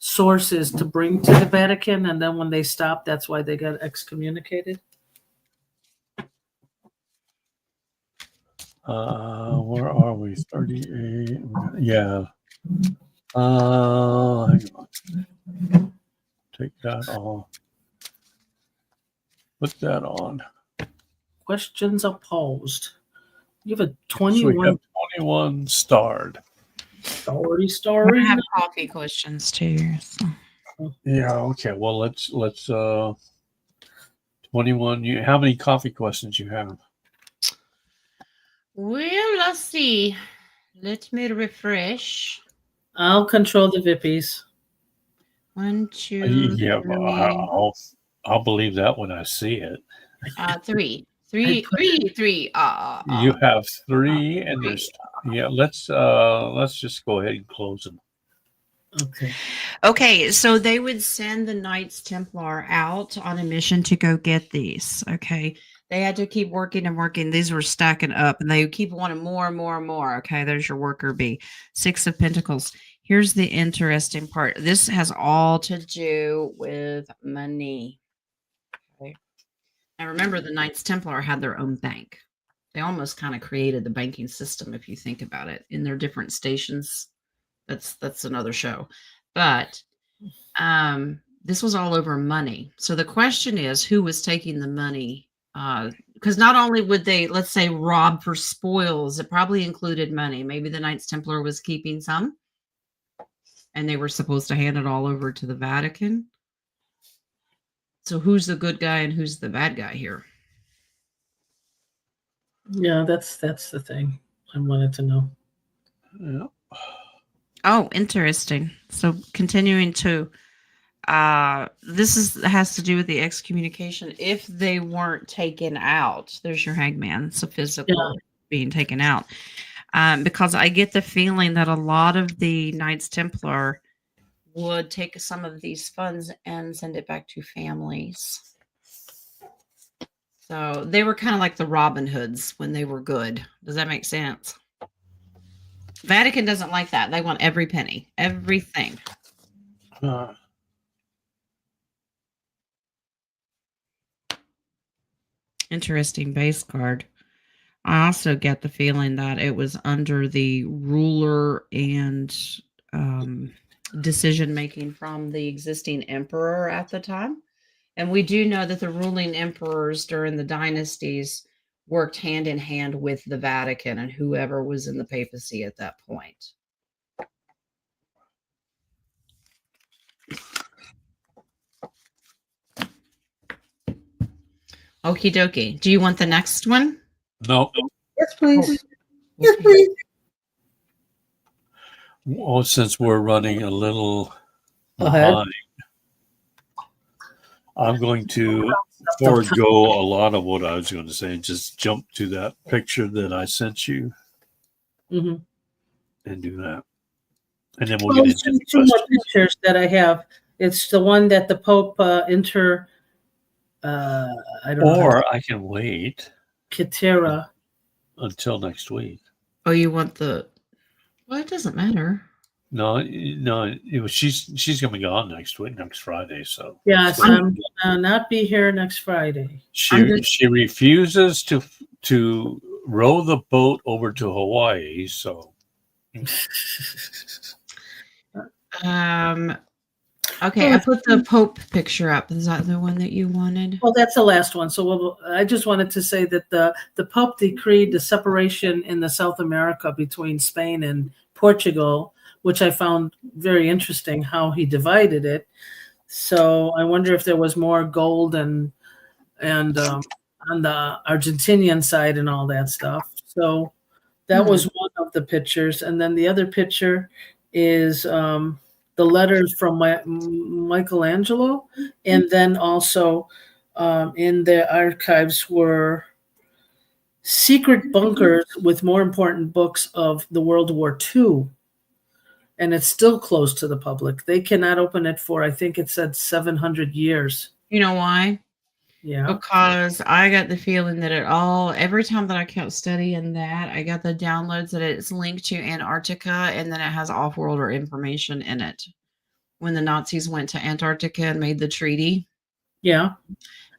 S3: sources to bring to the Vatican, and then when they stopped, that's why they got excommunicated?
S1: Where are we? 38. Yeah. Hang on. Take that off. Put that on.
S3: Questions are posed. You have a
S1: So we
S3: 21
S1: have 21 starred.
S3: story.
S2: I have coffee questions too. So.
S1: Yeah. Okay. Well, let's 21. How many coffee questions you have?
S2: Well, let's see. Let me refresh.
S3: I'll control the Vippies.
S2: 1, 2,
S1: Yeah.
S2: 3,
S1: I'll believe that when I see it.
S2: 3.
S1: You have 3, and there's let's just go ahead and close them.
S3: Okay.
S2: Okay, so they would send the Knights Templar out on a mission to go get these. Okay, they had to keep working and working. These were stacking up, and they would keep wanting more and more and more. Okay, there's your worker bee. 6 of Pentacles. Here's the interesting part. This has all to do with money. Okay. I remember the Knights Templar had their own bank. They almost kind of created the banking system, if you think about it, in their different stations. That's another show. But this was all over money. So the question is, who was taking the money? Because not only would they, let's say, rob for spoils, it probably included money. Maybe the Knights Templar was keeping some, and they were supposed to hand it all over to the Vatican. So who's the good guy and who's the bad guy here?
S3: Yeah, that's the thing I wanted to know.
S1: Yeah.
S2: Oh, interesting. So continuing to has to do with the excommunication. If they weren't taken out, there's your hangman. So physical being taken out. Because I get the feeling that a lot of the Knights Templar would take some of these funds and send it back to families. So they were kind of like the Robin Hoods when they were good. Does that make sense? Vatican doesn't like that. They want every penny, everything. Interesting base card. I also get the feeling that it was under the ruler and decision making from the existing emperor at the time. And we do know that the ruling emperors during the dynasties worked hand in hand with the Vatican and whoever was in the papacy at that point. Okie dokie. Do you want the next one?
S1: No.
S3: Yes, please. Yes, please.
S1: Well, since we're running a little
S3: ahead,
S1: behind, I'm going to forego a lot of what I was going to say and just jump to that picture that I sent you and do that. And then we'll get into
S3: two more pictures that I have. It's the one that the Pope I don't know.
S1: Or I can wait.
S3: Katera.
S1: Until next week.
S2: Oh, you want the... Well, it doesn't matter.
S1: No. She's going to be gone next Friday. So
S3: yes, I'm gonna not be here next Friday.
S1: She refuses to row the boat over to Hawaii. So,
S2: okay, I put the Pope picture up. Is that the one that you wanted?
S3: Well, that's the last one. So I just wanted to say that the Pope decreed the separation in the South America between Spain and Portugal, which I found very interesting how he divided it. So I wonder if there was more gold and on the Argentinian side and all that stuff. So that was one of the pictures. And then the other picture is the letters from Michelangelo. And then also in the archives were secret bunkers with more important books of the World War II. And it's still closed to the public. They cannot open it for, I think it said 700 years.
S2: You know why?
S3: Yeah.
S2: Because I got the feeling that every time that I kept studying that, I got the downloads that it's linked to Antarctica and then it has off-world or information in it. When the Nazis went to Antarctica and made the treaty.
S3: Yeah.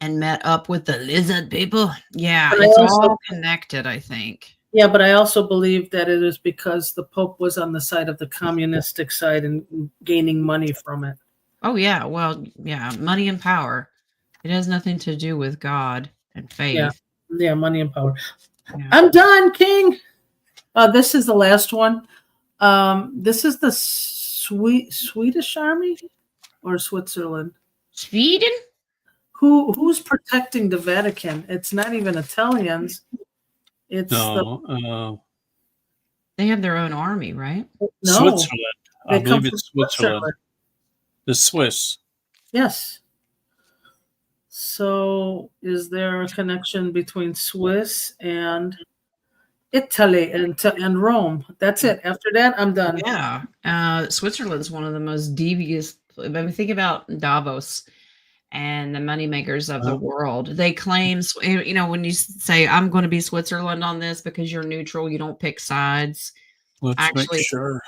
S2: And met up with the lizard people. Yeah, it's all connected, I think.
S3: Yeah, but I also believe that it is because the Pope was on the side of the communistic side and gaining money from it.
S2: Oh, yeah. Well, yeah, money and power. It has nothing to do with God and faith.
S3: Yeah, money and power. Yeah. I'm done, King. This is the last one. This is the Swedish army or Switzerland?
S2: Sweden?
S3: Who's protecting the Vatican? It's not even Italians. It's
S2: they have their own army, right?
S3: No,
S1: Switzerland. I believe it's Switzerland. The Swiss.
S3: Yes. So is there a connection between Swiss and Italy and Rome? That's it. After that, I'm done.
S2: Yeah. Switzerland's one of the most devious. I mean, think about Davos and the moneymakers of the world. They claim, when you say, I'm going to be Switzerland on this because you're neutral, you don't pick sides.
S1: Let's make sure.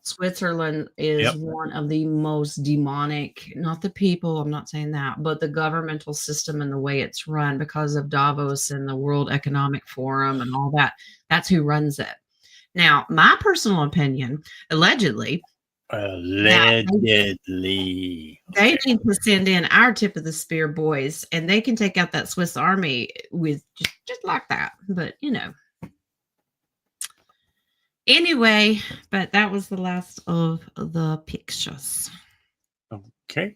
S2: Switzerland is one of the most demonic, not the people, I'm not saying that, but the governmental system and the way it's run because of Davos and the World Economic Forum and all that. That's who runs it. Now, my personal opinion, allegedly,
S1: they
S2: need to send in our tip of the spear boys, and they can take out that Swiss army with just like that. But anyway, but that was the last of the pictures.
S1: Okay.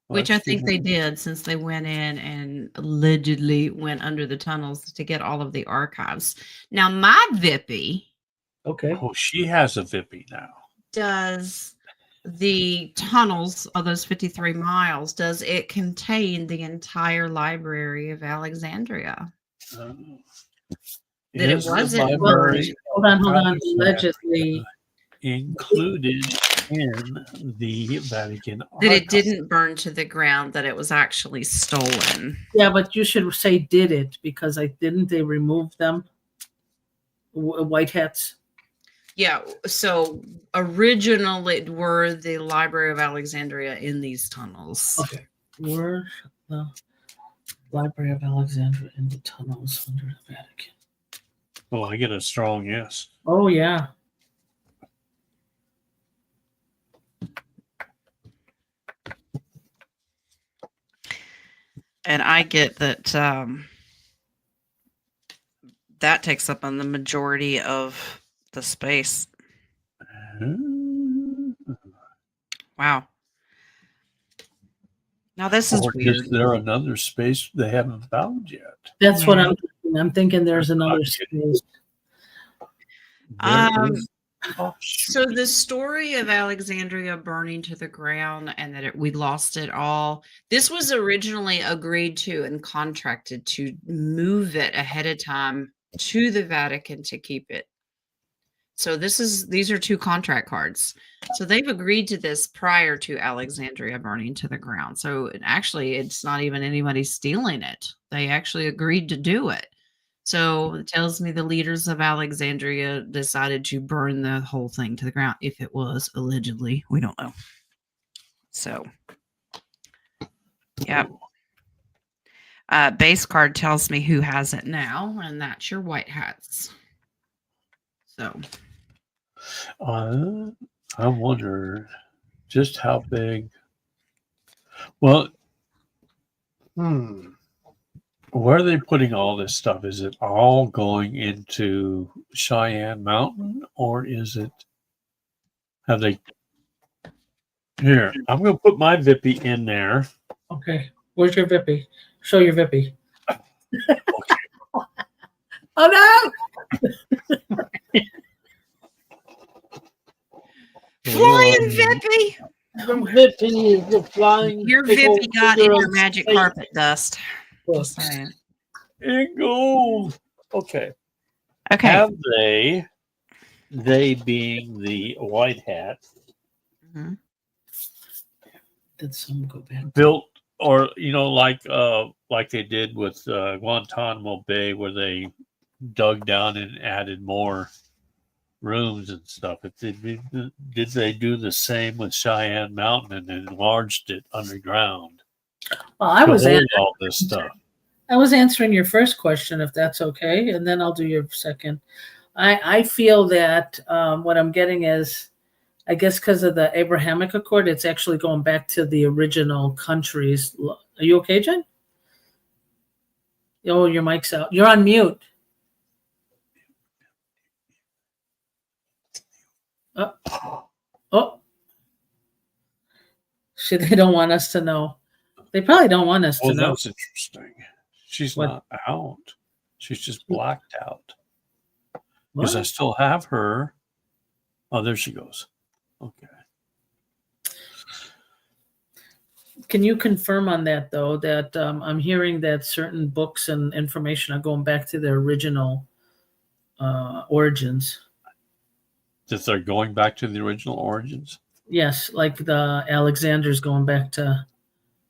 S2: Which I think they did, since they went in and allegedly went under the tunnels to get all of the archives. Now, my Vippy.
S3: Okay.
S1: Oh, she has a Vippy now.
S2: Does the tunnels of those 53 miles, does it contain the entire library of Alexandria?
S1: That
S2: it wasn't.
S3: Hold on. Allegedly
S1: included in the Vatican archive.
S2: That it didn't burn to the ground, that it was actually stolen.
S3: Yeah, but you should say did it, because didn't they remove them? White hats.
S2: Yeah, so originally were the Library of Alexandria in these tunnels.
S3: Okay. Were the Library of Alexandria in the tunnels under the Vatican?
S1: Oh, I get a strong yes.
S3: Oh, yeah.
S2: And I get that that takes up on the majority of the space. Wow. Now this is weird.
S1: Is there another space they haven't found yet?
S3: That's what I'm thinking. I'm thinking there's another space.
S2: So the story of Alexandria burning to the ground and that we lost it all, this was originally agreed to and contracted to move it ahead of time to the Vatican to keep it. So these are two contract cards. So they've agreed to this prior to Alexandria burning to the ground. So actually, it's not even anybody stealing it. They actually agreed to do it. So it tells me the leaders of Alexandria decided to burn the whole thing to the ground. If it was allegedly, we don't know. So, yeah. Base card tells me who has it now, and that's your white hats. So,
S1: I wonder just how big. Well, where are they putting all this stuff? Is it all going into Cheyenne Mountain, or is it? Have they? Here, I'm going to put my Vippy in there.
S3: Okay, where's your Vippy? Show your Vippy.
S1: Okay.
S3: Oh no!
S2: Flying Vippy!
S3: Vippy, the flying.
S2: Your Vippy got in your magic carpet dust. Just saying.
S1: It goes. Okay.
S2: Okay.
S1: Have they being the white hat,
S3: did some go back?
S1: Built, or like they did with Guantanamo Bay, where they dug down and added more rooms and stuff? Did they do the same with Cheyenne Mountain and enlarged it underground?
S3: Well, I was
S1: all this stuff.
S3: I was answering your first question, if that's okay, and then I'll do your second. I feel that what I'm getting is, I guess because of the Abrahamic Accord, it's actually going back to the original countries. Are you okay, Jen? Oh, your mic's out. You're on mute. Oh. Shit, they don't want us to know. They probably don't want us to know.
S1: That's interesting. She's not out. She's just blacked out. Because I still have her. Oh, there she goes. Okay.
S3: Can you confirm on that, though, that I'm hearing that certain books and information are going back to their original origins?
S1: That they're going back to the original origins?
S3: Yes, like the Alexander's going back to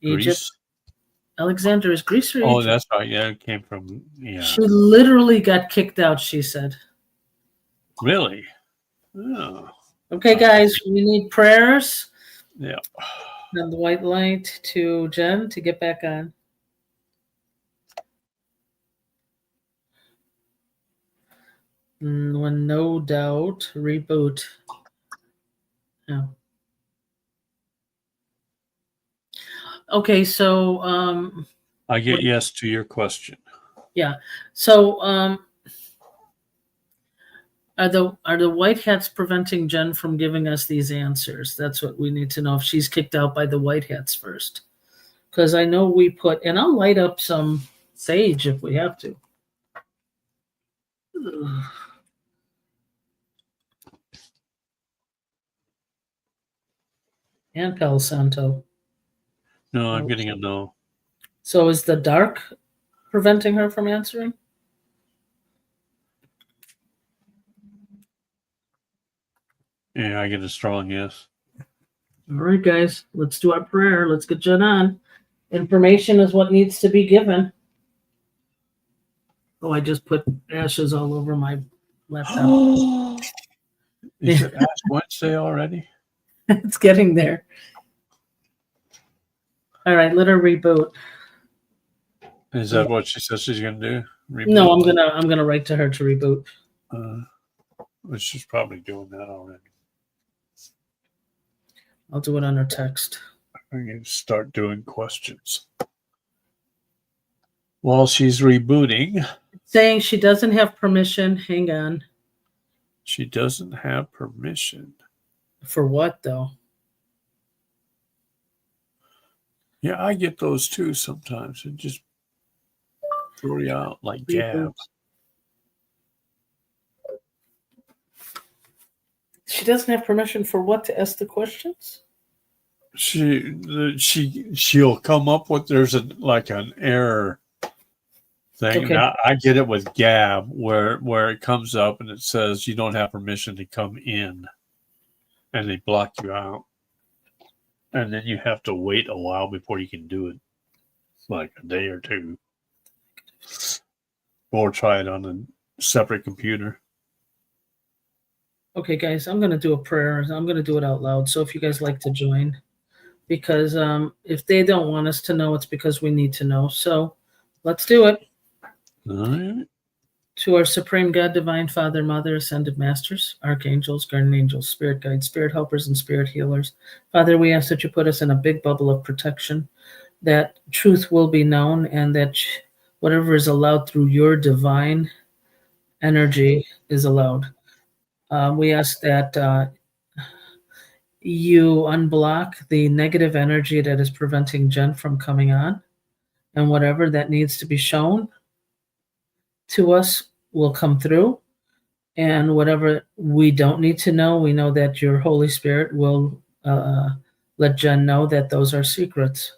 S3: Egypt.
S1: Greece?
S3: Alexander is Greece or Egypt?
S1: Oh, that's right. Yeah, it came from,
S3: She literally got kicked out, she said.
S1: Really? Oh,
S3: Okay, guys, we need prayers
S1: yeah.
S3: and the white light to Jen to get back on. When no doubt, reboot. Yeah. Okay, so
S1: I get yes to your question.
S3: yeah. So are the white hats preventing Jen from giving us these answers? That's what we need to know, if she's kicked out by the white hats first. Because I know we put, and I'll light up some sage if we have to. And Palo Santo.
S1: No, I'm getting a no.
S3: So is the dark preventing her from answering?
S1: Yeah, I get a strong yes.
S3: All right, guys, let's do our prayer. Let's get Jen on. Information is what needs to be given. Oh, I just put ashes all over my laptop.
S1: Is it Ash Wednesday already?
S3: It's getting there. All right, let her reboot.
S1: Is that what she says she's going to do? Reboot?
S3: No, I'm gonna write to her to reboot.
S1: Well, she's probably doing that already.
S3: I'll do it on her text.
S1: I'm going to start doing questions. While she's rebooting,
S3: Saying she doesn't have permission. Hang on.
S1: she doesn't have permission.
S3: For what though?
S1: Yeah, I get those too sometimes. It just throw you out like
S3: Reboot.
S1: Gab.
S3: She doesn't have permission for what, to ask the questions?
S1: She'll come up with there's an error thing.
S3: Okay.
S1: Now, I get it with Gab where it comes up and it says you don't have permission to come in, and they block you out, and then you have to wait a while before you can do it, like a day or two, or try it on a separate computer.
S3: Okay, guys, I'm going to do a prayer. I'm going to do it out loud. So if you guys like to join, because if they don't want us to know, it's because we need to know. So let's do it.
S1: All right.
S3: To our Supreme God, Divine Father, Mother, Ascended Masters, Archangels, Guardian Angels, Spirit Guides, Spirit Helpers, and Spirit Healers. Father, we ask that you put us in a big bubble of protection, that truth will be known, and that whatever is allowed through your divine energy is allowed. We ask that you unblock the negative energy that is preventing Jen from coming on, and whatever that needs to be shown to us will come through. And whatever we don't need to know, we know that your Holy Spirit will let Jen know that those are secrets.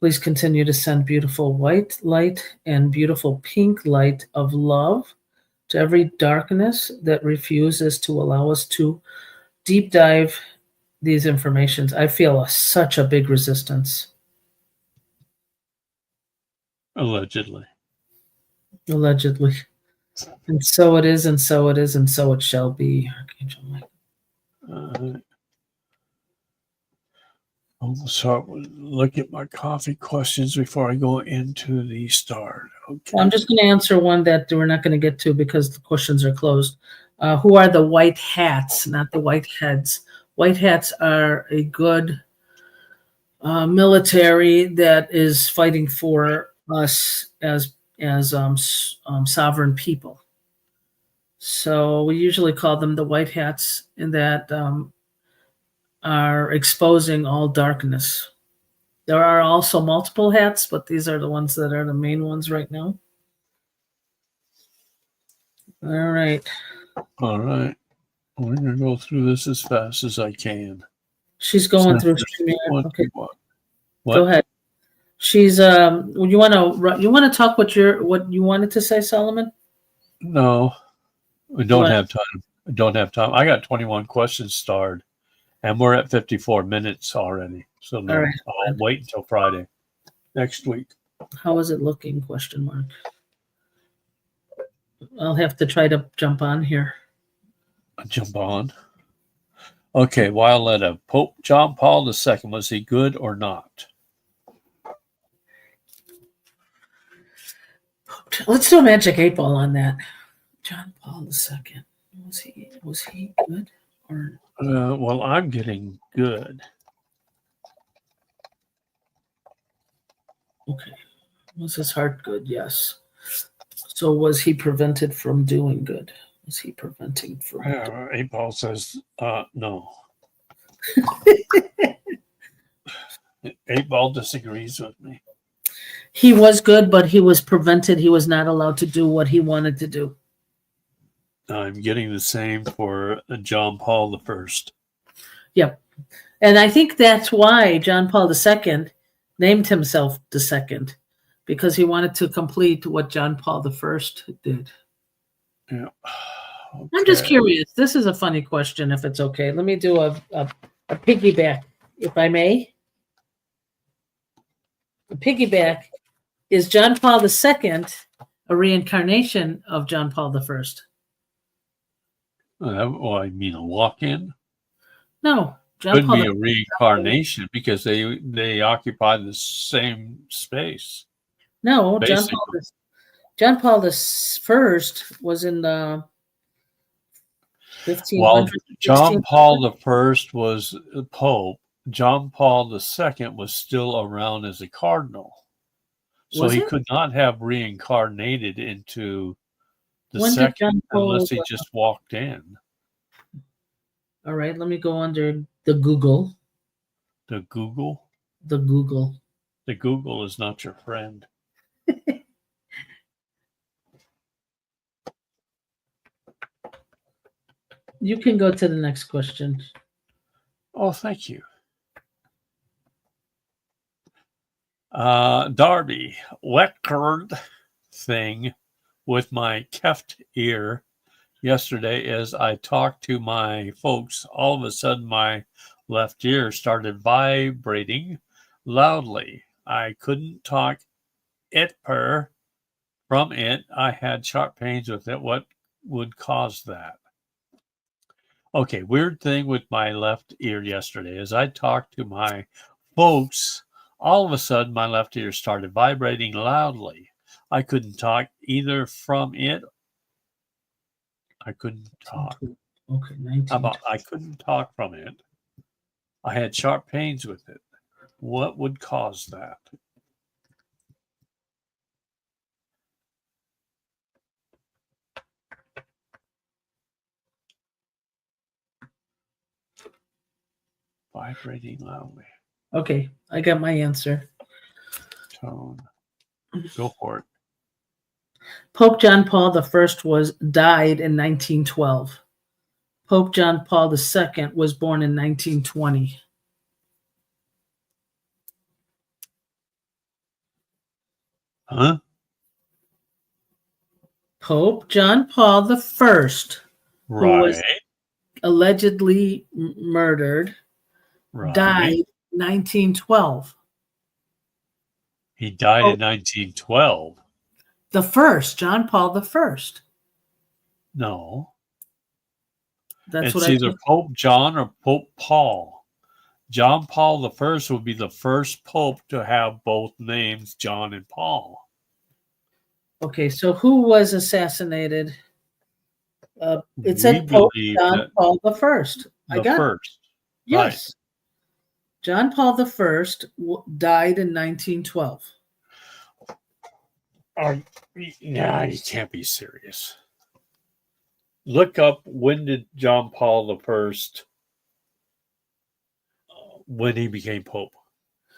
S3: Please continue to send beautiful white light and beautiful pink light of love to every darkness that refuses to allow us to deep dive these informations. I feel such a big resistance.
S1: Allegedly.
S3: And so it is, and so it is, and so it shall be. Archangel Michael.
S1: I'll start with look at my coffee questions before I go into the start. Okay.
S3: Well, I'm just going to answer one that we're not going to get to because the questions are closed. Who are the white hats, not the white heads? White hats are a good military that is fighting for us as sovereign people. So we usually call them the white hats, in that are exposing all darkness. There are also multiple hats, but these are the ones that are the main ones right now. All right.
S1: All right. We're going to go through this as fast as I can.
S3: She's going through StreamYard. Okay.
S1: What?
S3: Go ahead. She's you want to talk what you wanted to say, Solomon?
S1: No. I don't have time. I got 21 questions starred, and we're at 54 minutes already. So no,
S3: right.
S1: I'll wait until Friday next week.
S3: How is it looking? Question mark. I'll have to try to jump on here.
S1: jump on. Okay, Violetta. Pope John Paul II, was he good or not?
S3: Let's do a magic 8 ball on that. John Paul II. Was he good or
S1: Well, I'm getting good.
S3: okay? Was his heart good? Yes. So was he prevented from doing good? Was he preventing from?
S1: 8 ball says no. 8 ball disagrees with me.
S3: He was good, but he was prevented. He was not allowed to do what he wanted to do.
S1: I'm getting the same for John Paul I.
S3: Yep. And I think that's why John Paul II named himself the second, because he wanted to complete what John Paul I did.
S1: Yeah.
S3: Okay. I'm just
S1: Okay.
S3: curious. This is a funny question, if it's okay. Let me do a piggyback, if I may. The piggyback is John Paul II a reincarnation of John Paul I?
S1: Well, I mean a walk-in.
S3: No, John
S1: Could
S3: Paul
S1: be a reincarnation because they occupy the same space.
S3: No,
S1: Basically.
S3: John Paul I was in the 1500s.
S1: While John Paul I was Pope, John Paul II was still around as a cardinal. So
S3: Was
S1: he
S3: it?
S1: could not have reincarnated into the
S3: When did
S1: second
S3: John Paul
S1: unless he just walked in.
S3: All right, let me go under the Google.
S1: The Google?
S3: The Google.
S1: The Google is not your friend.
S3: You can go to the next question.
S1: Oh, thank you. Darby, record thing with my keft ear yesterday as I talked to my folks. All of a sudden, my left ear started vibrating loudly. I couldn't talk from it. I had sharp pains with it. What would cause that? Okay, weird thing with my left ear yesterday. As I talked to my folks, all of a sudden my left ear started vibrating loudly. I couldn't talk either from it. I couldn't talk.
S3: Okay, 19.
S1: I couldn't talk from it. I had sharp pains with it. What would cause that? Vibrating loudly.
S3: Okay, I got my answer.
S1: Tone. Go for it.
S3: Pope John Paul I died in 1912. Pope John Paul II was born in 1920.
S1: Huh?
S3: Pope John Paul I, who was allegedly murdered, died 1912.
S1: He died in 1912.
S3: The first, John Paul I.
S1: No.
S3: That's
S1: it's either Pope John or Pope Paul. John Paul I would be the first pope to have both names, John and Paul.
S3: Okay, so who was assassinated? It said Pope John Paul I. I got
S1: first.
S3: Yes. Right. John Paul I died in 1912.
S1: Nah, you can't be serious. Look up when did John Paul I, when he became Pope.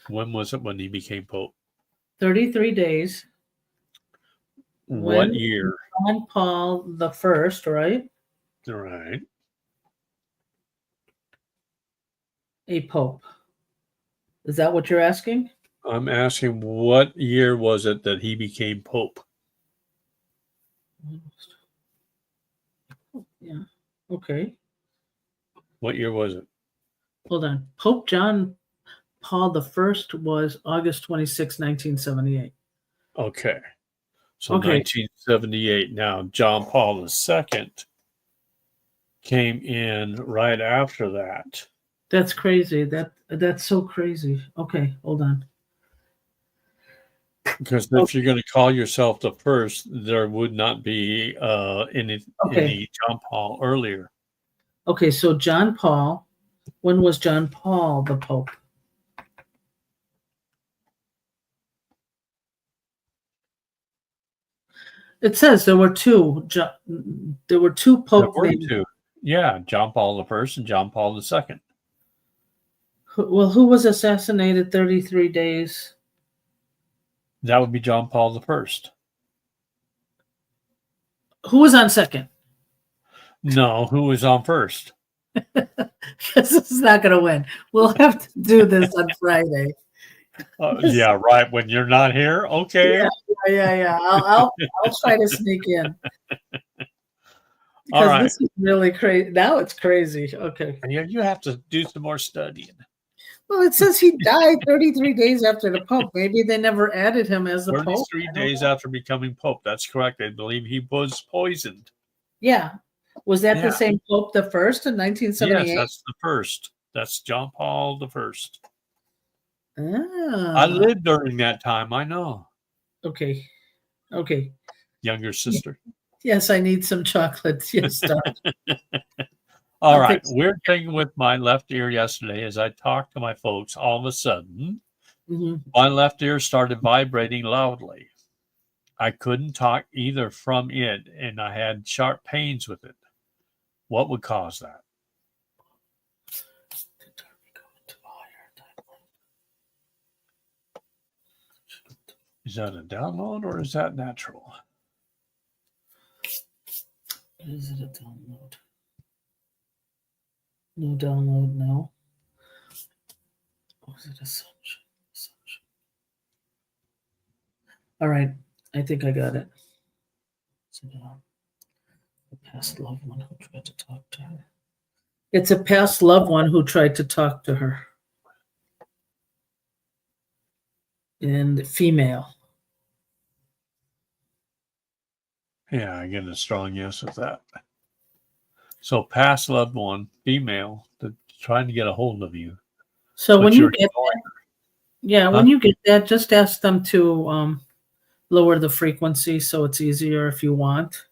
S1: When was it when he became Pope?
S3: 33 days.
S1: What year?
S3: John Paul I, right?
S1: Right.
S3: A Pope. Is that what you're asking?
S1: I'm asking what year was it that he became Pope?
S3: Yeah. Okay.
S1: What year was it?
S3: Hold on. Pope John Paul I was August 26, 1978.
S1: Okay. So 1978. Now, John Paul II came in right after that.
S3: That's crazy. That's so crazy. Okay, hold on.
S1: Because if you're going to call yourself the first, there would not be any John Paul earlier.
S3: Okay, so John Paul. When was John Paul the Pope? It says there were two. There were two Pope
S1: There were
S3: named.
S1: two. Yeah, John Paul the First and John Paul the Second.
S3: Well, who was assassinated 33 days?
S1: That would be John Paul the First.
S3: Who was on second?
S1: No, who was on first?
S3: Because this is not going to win. We'll have to do this on Friday.
S1: Yeah, right. When you're not here, okay.
S3: Yeah. I'll try to sneak in.
S1: All right.
S3: This is really crazy. Now it's crazy. Okay.
S1: You have to do some more studying.
S3: Well, it says he died 33 days after the Pope. Maybe they never added him as the Pope.
S1: 33 days after becoming Pope. That's correct. I believe he was poisoned.
S3: Yeah. Was that the same Pope the first in 1978?
S1: Yes, that's the first. That's John Paul the First.
S3: Ah.
S1: I lived during that time. I know.
S3: Okay.
S1: Younger sister.
S3: Yes, I need some chocolate. Yes,
S1: All right. Weird thing with my left ear yesterday is I talked to my folks. All of a sudden, my left ear started vibrating loudly. I couldn't talk either from it, and I had sharp pains with it. What would cause that? Is that a download or is that natural?
S3: Is it a download? No download, no. Or is it assumption? All right. I think I got it. Is it a past loved one who tried to talk to her? It's a past loved one who tried to talk to her. And female.
S1: Yeah, I get a strong yes with that. So past loved one, female, trying to get a hold of you.
S3: So when you get that, when you get that, just ask them to lower the frequency so it's easier if you want.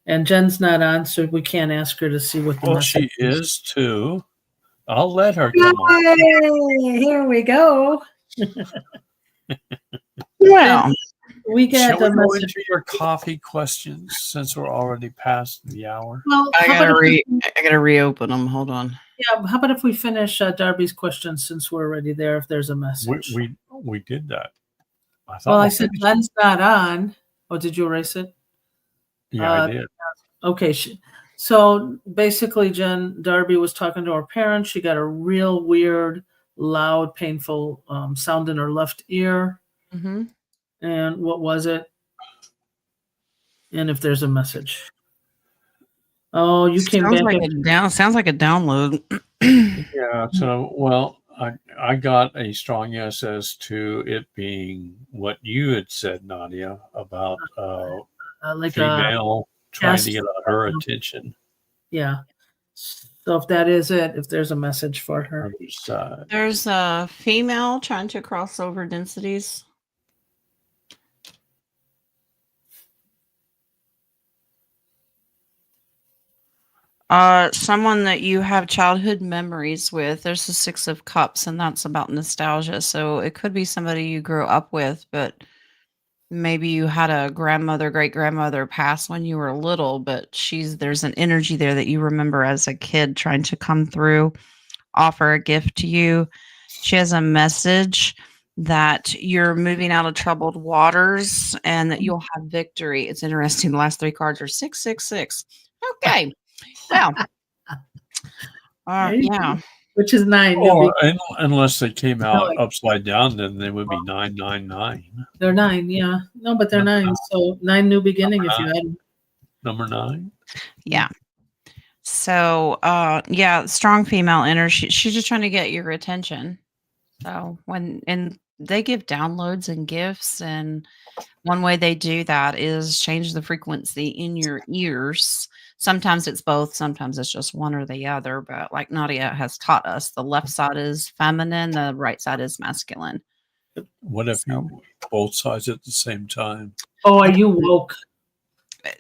S3: And Jen's not on, so we can't ask her to see what the message
S1: she is too. I'll let her come on.
S3: Here we go.
S2: Yeah.
S3: We got
S1: Shall we go into your coffee questions since we're already past the hour?
S3: Well,
S2: I gotta reopen them. Hold on.
S3: Yeah, how about if we finish Darby's questions since we're already there? If there's a message,
S1: we did that.
S3: I said Jen's not on. Oh, did you erase it?
S1: Yeah, I did.
S3: Okay, so basically, Darby was talking to her parents. She got a real weird, loud, painful sound in her left ear.
S2: Mm-hmm.
S3: And what was it? And if there's a message. Oh, you came back.
S2: Sounds like a download.
S1: Yeah. So, I got a strong yes as to it being what you had said, Nadia, about
S3: like
S1: female trying to get her attention.
S3: Yeah. So if that is it, if there's a message for her.
S2: There's a female trying to cross over densities. Someone that you have childhood memories with. There's the 6 of Cups, and that's about nostalgia. So it could be somebody you grew up with, but maybe you had a grandmother, great grandmother pass when you were little, but there's an energy there that you remember as a kid trying to come through, offer a gift to you. She has a message that you're moving out of troubled waters and that you'll have victory. It's interesting. The last 3 cards are 666. Okay. Well, yeah.
S3: Which is 9.
S1: Or unless they came out upside down, then they would be 999.
S3: They're 9, yeah. No, but they're 9. So 9 new beginning if you had them.
S1: Number 9.
S2: Yeah. So, strong female energy. She's just trying to get your attention. So and they give downloads and gifts, and one way they do that is change the frequency in your ears Sometimes it's both, sometimes it's just one or the other. But like Nadia has taught us, the left side is feminine, the right side is masculine.
S1: What if
S2: So
S1: you both sides at the same time?
S3: Oh, are you woke?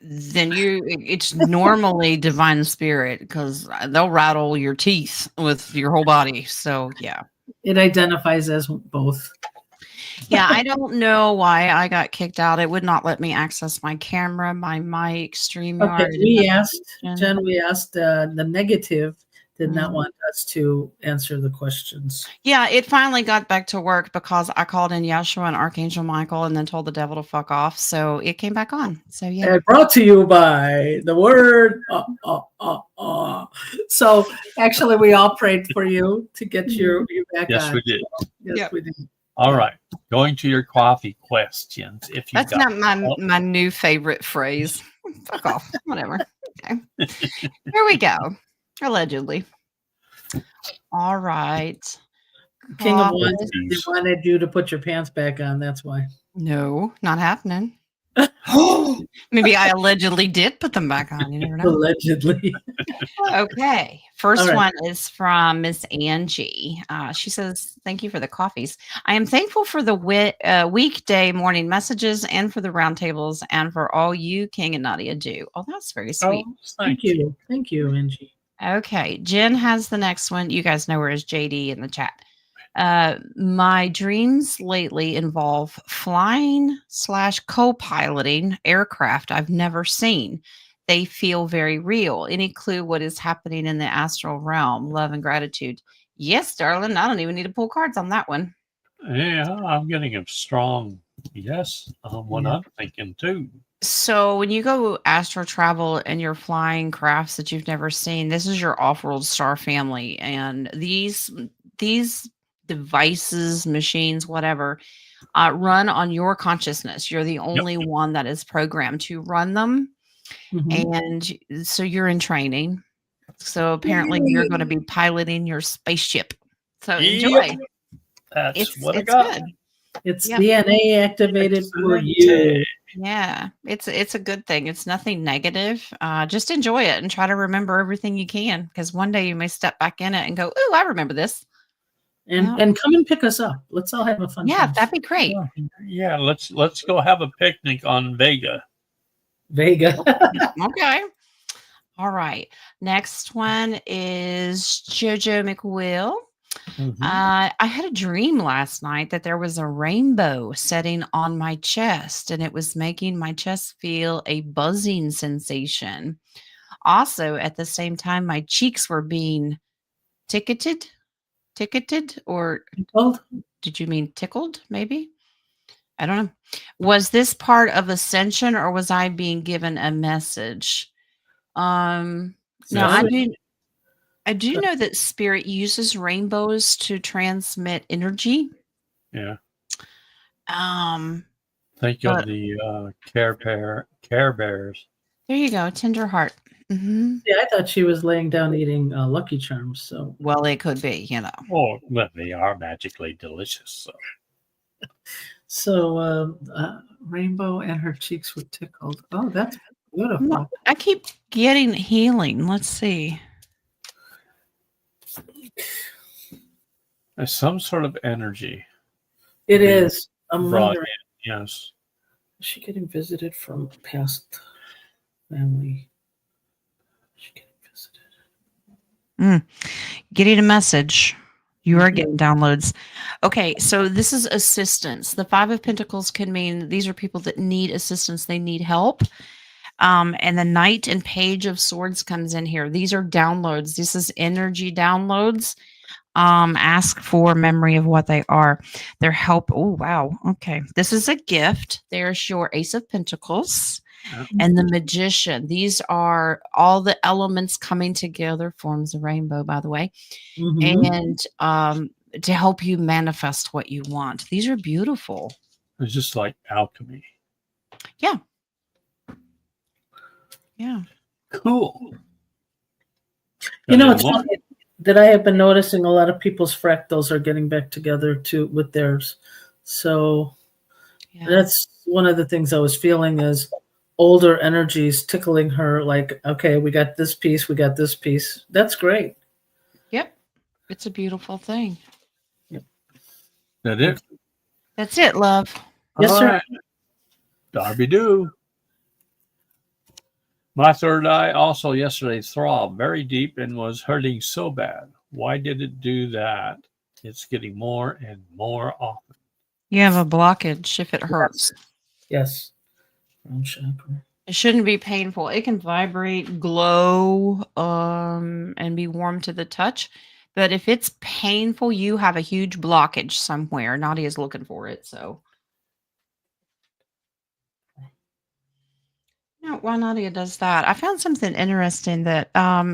S2: then it's normally divine spirit because they'll rattle your teeth with your whole body. So yeah.
S3: It identifies as both.
S2: Yeah, I don't know why I got kicked out. It would not let me access my camera, my mic, StreamYard.
S3: Okay, we asked, Jen, the negative did not want us to answer the questions.
S2: Yeah, it finally got back to work because I called in Yeshua and Archangel Michael and then told the devil to fuck off. So it came back on. So yeah.
S3: And brought to you by the word. So actually, we all prayed for you to get you back
S1: Yes,
S3: on.
S1: we did.
S3: Yes, we did.
S1: All right. Going to your coffee questions. If you
S2: That's not my new favorite phrase. Fuck off. Whatever. Okay. Here we go. Allegedly. All right.
S3: King of Wands, they wanted you to put your pants back on. That's why.
S2: No, not happening. Maybe I allegedly did put them back on. You never know.
S3: Allegedly.
S2: Okay. First one is from Miss Angie. She says, thank you for the coffees. I am thankful for the weekday morning messages and for the roundtables and for all you, King and Nadia, do. Oh, that's very sweet.
S3: Oh, thank you. Thank you, Angie.
S2: Okay. Jen has the next one. You guys know her as JD in the chat. My dreams lately involve flying / co-piloting aircraft I've never seen. They feel very real. Any clue what is happening in the astral realm? Love and gratitude. Yes, darling. I don't even need to pull cards on that one.
S1: Yeah, I'm getting a strong yes on what I'm thinking too.
S2: So when you go astral travel and you're flying crafts that you've never seen, this is your off-world star family. And these devices, machines, whatever, run on your consciousness. You're the only one that is programmed to run them. And so you're in training. So apparently you're going to be piloting your spaceship. So enjoy.
S1: That's what I got.
S2: Good.
S3: It's DNA activated for you.
S2: Yeah, it's a good thing. It's nothing negative. Just enjoy it and try to remember everything you can, because one day you may step back in it and go, "Ooh, I remember this."
S3: And come and pick us up. Let's all have a fun time.
S2: That'd be great.
S1: Yeah, let's go have a picnic on Vega.
S2: Okay. All right. Next one is Jojo McWill. I had a dream last night that there was a rainbow setting on my chest, and it was making my chest feel a buzzing sensation. Also, at the same time, my cheeks were being ticketed, or did you mean tickled? Maybe. I don't know. Was this part of ascension, or was I being given a message? No, I do know that spirit uses rainbows to transmit energy.
S1: Yeah.
S2: Think
S1: of the Care Bears.
S2: There you go, tender heart.
S3: Yeah, I thought she was laying down eating Lucky Charms. So
S2: well, it could be,
S1: Oh, well, they are magically delicious.
S3: So rainbow and her cheeks were tickled. Oh, that's beautiful.
S2: I keep getting healing. Let's see.
S1: There's some sort of energy.
S3: It is.
S1: Brought in, yes.
S3: Is she getting visited from past family? Is she getting visited?
S2: Getting a message. You are getting downloads. Okay, so this is assistance. The Five of Pentacles can mean these are people that need assistance. They need help. And the Knight and Page of Swords comes in here. These are downloads. This is energy downloads. Ask for memory of what they are. Their help. Oh, wow. Okay. This is a gift. There's your Ace of Pentacles and the Magician. These are all the elements coming together, forms a rainbow, by the way. And to help you manifest what you want. These are beautiful.
S1: It's just like alchemy.
S2: Yeah. Yeah.
S1: Cool.
S3: It's funny that I have been noticing a lot of people's fractals are getting back together too with theirs. So that's one of the things I was feeling is older energies tickling her, like, okay, we got this piece, we got this piece. That's great.
S2: Yep. It's a beautiful thing.
S1: That it?
S2: That's it, love.
S3: Yes,
S1: All
S3: sir.
S1: right. Darby do. My third eye also yesterday throbbed very deep and was hurting so bad. Why did it do that? It's getting more and more often.
S2: You have a blockage if it hurts.
S3: Yes. Crown chakra.
S2: It shouldn't be painful. It can vibrate, glow, and be warm to the touch. But if it's painful, you have a huge blockage somewhere. Nadia's looking for it. So, yeah, while Nadia does that, I found something interesting that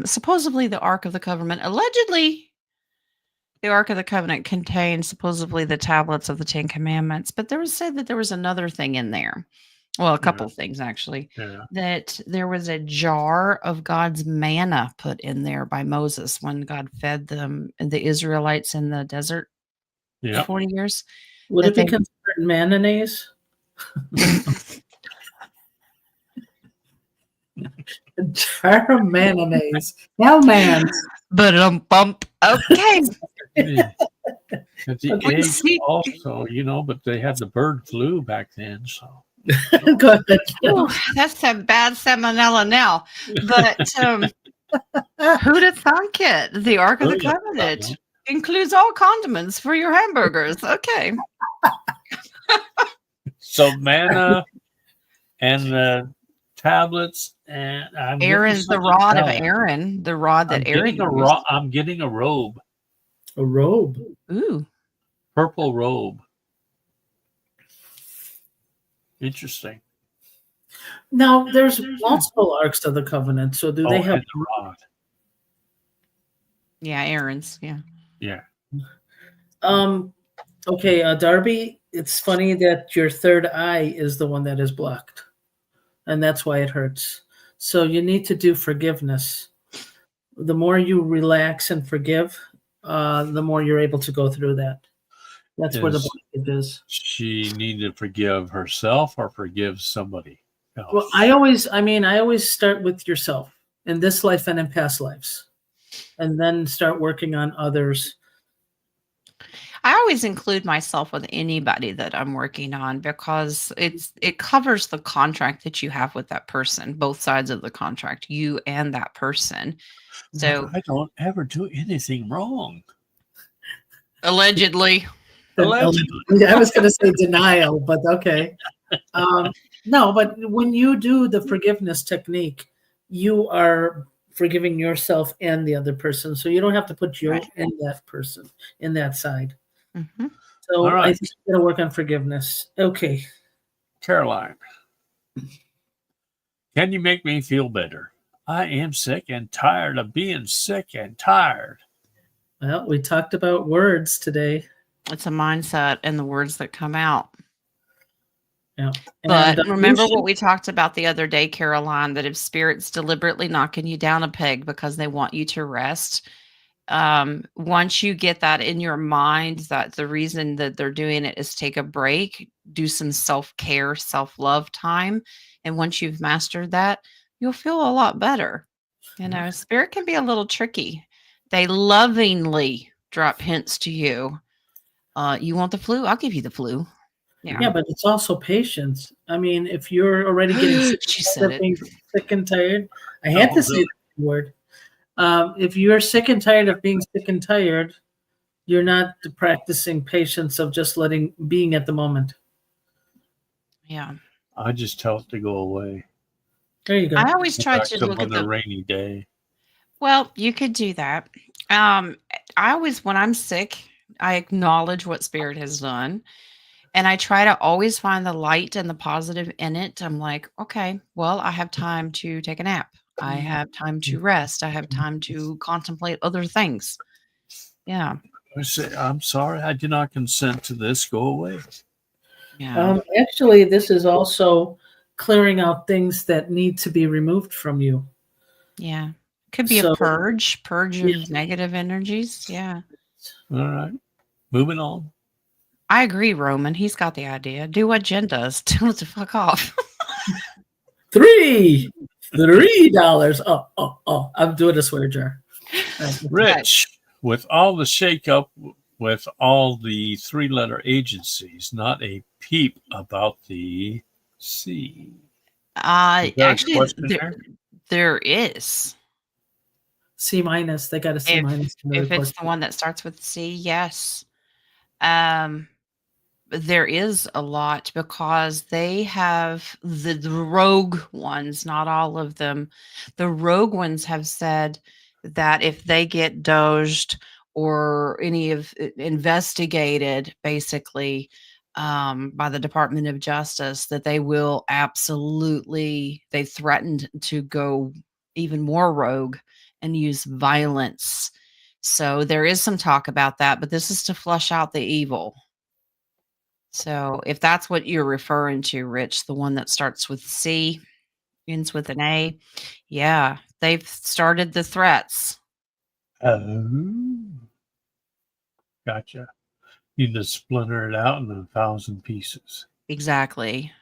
S2: supposedly the Ark of the Covenant, allegedly, the Ark of the Covenant contained supposedly the tablets of the Ten Commandments. But there was said that there was another thing in there. Well, a couple of things actually.
S1: Yeah.
S2: That there was a jar of God's manna put in there by Moses when God fed them, the Israelites in the desert for
S1: Yeah.
S2: 40 years.
S3: Would
S2: That
S3: it be
S2: they-
S3: considered mayonnaise? A jar of mayonnaise. Hell, man.
S2: But bump. Okay.
S1: Yeah. But the
S3: Okay.
S1: eggs also, but they had the bird flu back then, so.
S3: Go ahead.
S2: Ooh, that's some bad salmonella now. But who'd have thunk it? The Ark of the
S1: Yeah.
S2: Covenant includes all condiments for your hamburgers. Okay.
S1: So manna and the tablets and I'm
S2: Aaron's the rod of Aaron. The rod that Aaron used.
S1: I'm getting a robe,
S3: A robe.
S2: Ooh.
S1: purple robe. Interesting.
S3: Now, there's multiple Arks of the Covenant, so do they have...
S1: and the rod.
S2: Yeah, Aaron's. Yeah.
S1: Yeah.
S3: Okay, Darby, it's funny that your third eye is the one that is blocked, and that's why it hurts. So you need to do forgiveness. The more you relax and forgive, the more you're able to go through that. That's where the blockage is.
S1: She need to forgive herself or forgive somebody else.
S3: Well, I always start with yourself in this life and in past lives, and then start working on others.
S2: I always include myself with anybody that I'm working on because it covers the contract that you have with that person, both sides of the contract, you and that person. So
S1: I don't ever do anything wrong.
S2: allegedly.
S1: Allegedly.
S3: I was going to say denial, but okay. No, but when you do the forgiveness technique, you are forgiving yourself and the other person. So you don't have to put you in that person, in that side.
S2: Mm-hmm.
S3: So
S1: All right.
S3: I think you're going to work on forgiveness. Okay.
S1: Caroline, can you make me feel better? I am sick and tired of being sick and tired.
S3: Well, we talked about words today.
S2: It's a mindset and the words that come out.
S3: Yeah.
S2: But
S3: And,
S2: remember what we talked about the other day, Caroline, that if spirit's deliberately knocking you down a peg because they want you to rest, once you get that in your mind, that the reason that they're doing it is take a break, do some self-care, self-love time. And once you've mastered that, you'll feel a lot better. Spirit can be a little tricky. They lovingly drop hints to you. You want the flu? I'll give you the flu.
S3: Yeah, but it's also patience. I mean, if you're already getting sick,
S2: She said it.
S3: being sick and tired, I had to say that word. If you're sick and tired of being sick and tired, you're not practicing patience of just being at the moment.
S2: Yeah.
S1: I just tell it to go away.
S3: There you go.
S2: I always try
S1: Back
S2: to look at
S1: on a rainy day.
S2: Well, you could do that. When I'm sick, I acknowledge what spirit has done. And I try to always find the light and the positive in it. I'm like, okay, well, I have time to take a nap. I have time to rest. I have time to contemplate other things. Yeah.
S1: I say, I'm sorry, I do not consent to this. Go away.
S2: Yeah.
S3: Actually, this is also clearing out things that need to be removed from you.
S2: Yeah. Could be a purge of negative energies. Yeah.
S1: All right. Moving on.
S2: I agree, Roman. He's got the idea. Do what Jen does. Tell it to fuck off.
S3: $3. Oh, I'm doing a swear jar.
S1: Rich, with all the shakeup with all the three-letter agencies, not a peep about the C. Is there a
S2: Actually,
S1: question there?
S2: there is.
S3: C-. They got a C- in the
S2: If
S3: report.
S2: it's the one that starts with C, yes. There is a lot because they have the rogue ones, not all of them. The rogue ones have said that if they get doged or any of investigated, basically, by the Department of Justice, that they will absolutely, they threatened to go even more rogue and use violence. So there is some talk about that, but this is to flush out the evil. So if that's what you're referring to, Rich, the one that starts with C, ends with an A, yeah, they've started the threats.
S1: Oh, gotcha. You just splinter it out in 1,000 pieces.
S2: Exactly.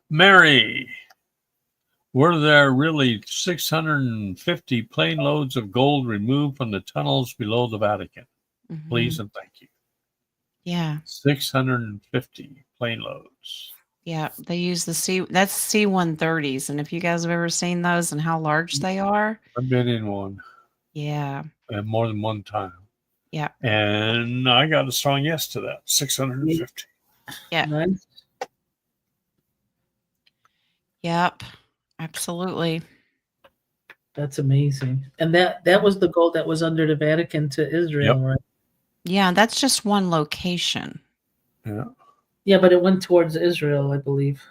S1: Mary, were there really 650 plane loads of gold removed from the tunnels below the Vatican? Please
S2: Mhm.
S1: and thank you.
S2: Yeah.
S1: 650 plane loads.
S2: Yeah. They use the that's C-130s. And if you guys have ever seen those and how large they are,
S1: I've been in one
S2: yeah.
S1: more than one time.
S2: Yeah.
S1: And I got a strong yes to that. 650.
S2: Yeah.
S3: Nice.
S2: Yep. Absolutely.
S3: That's amazing. And that was the gold that was under the Vatican to Israel,
S1: Yep.
S3: right?
S2: Yeah. That's just one location.
S1: Yeah.
S3: Yeah, but it went towards Israel, I believe.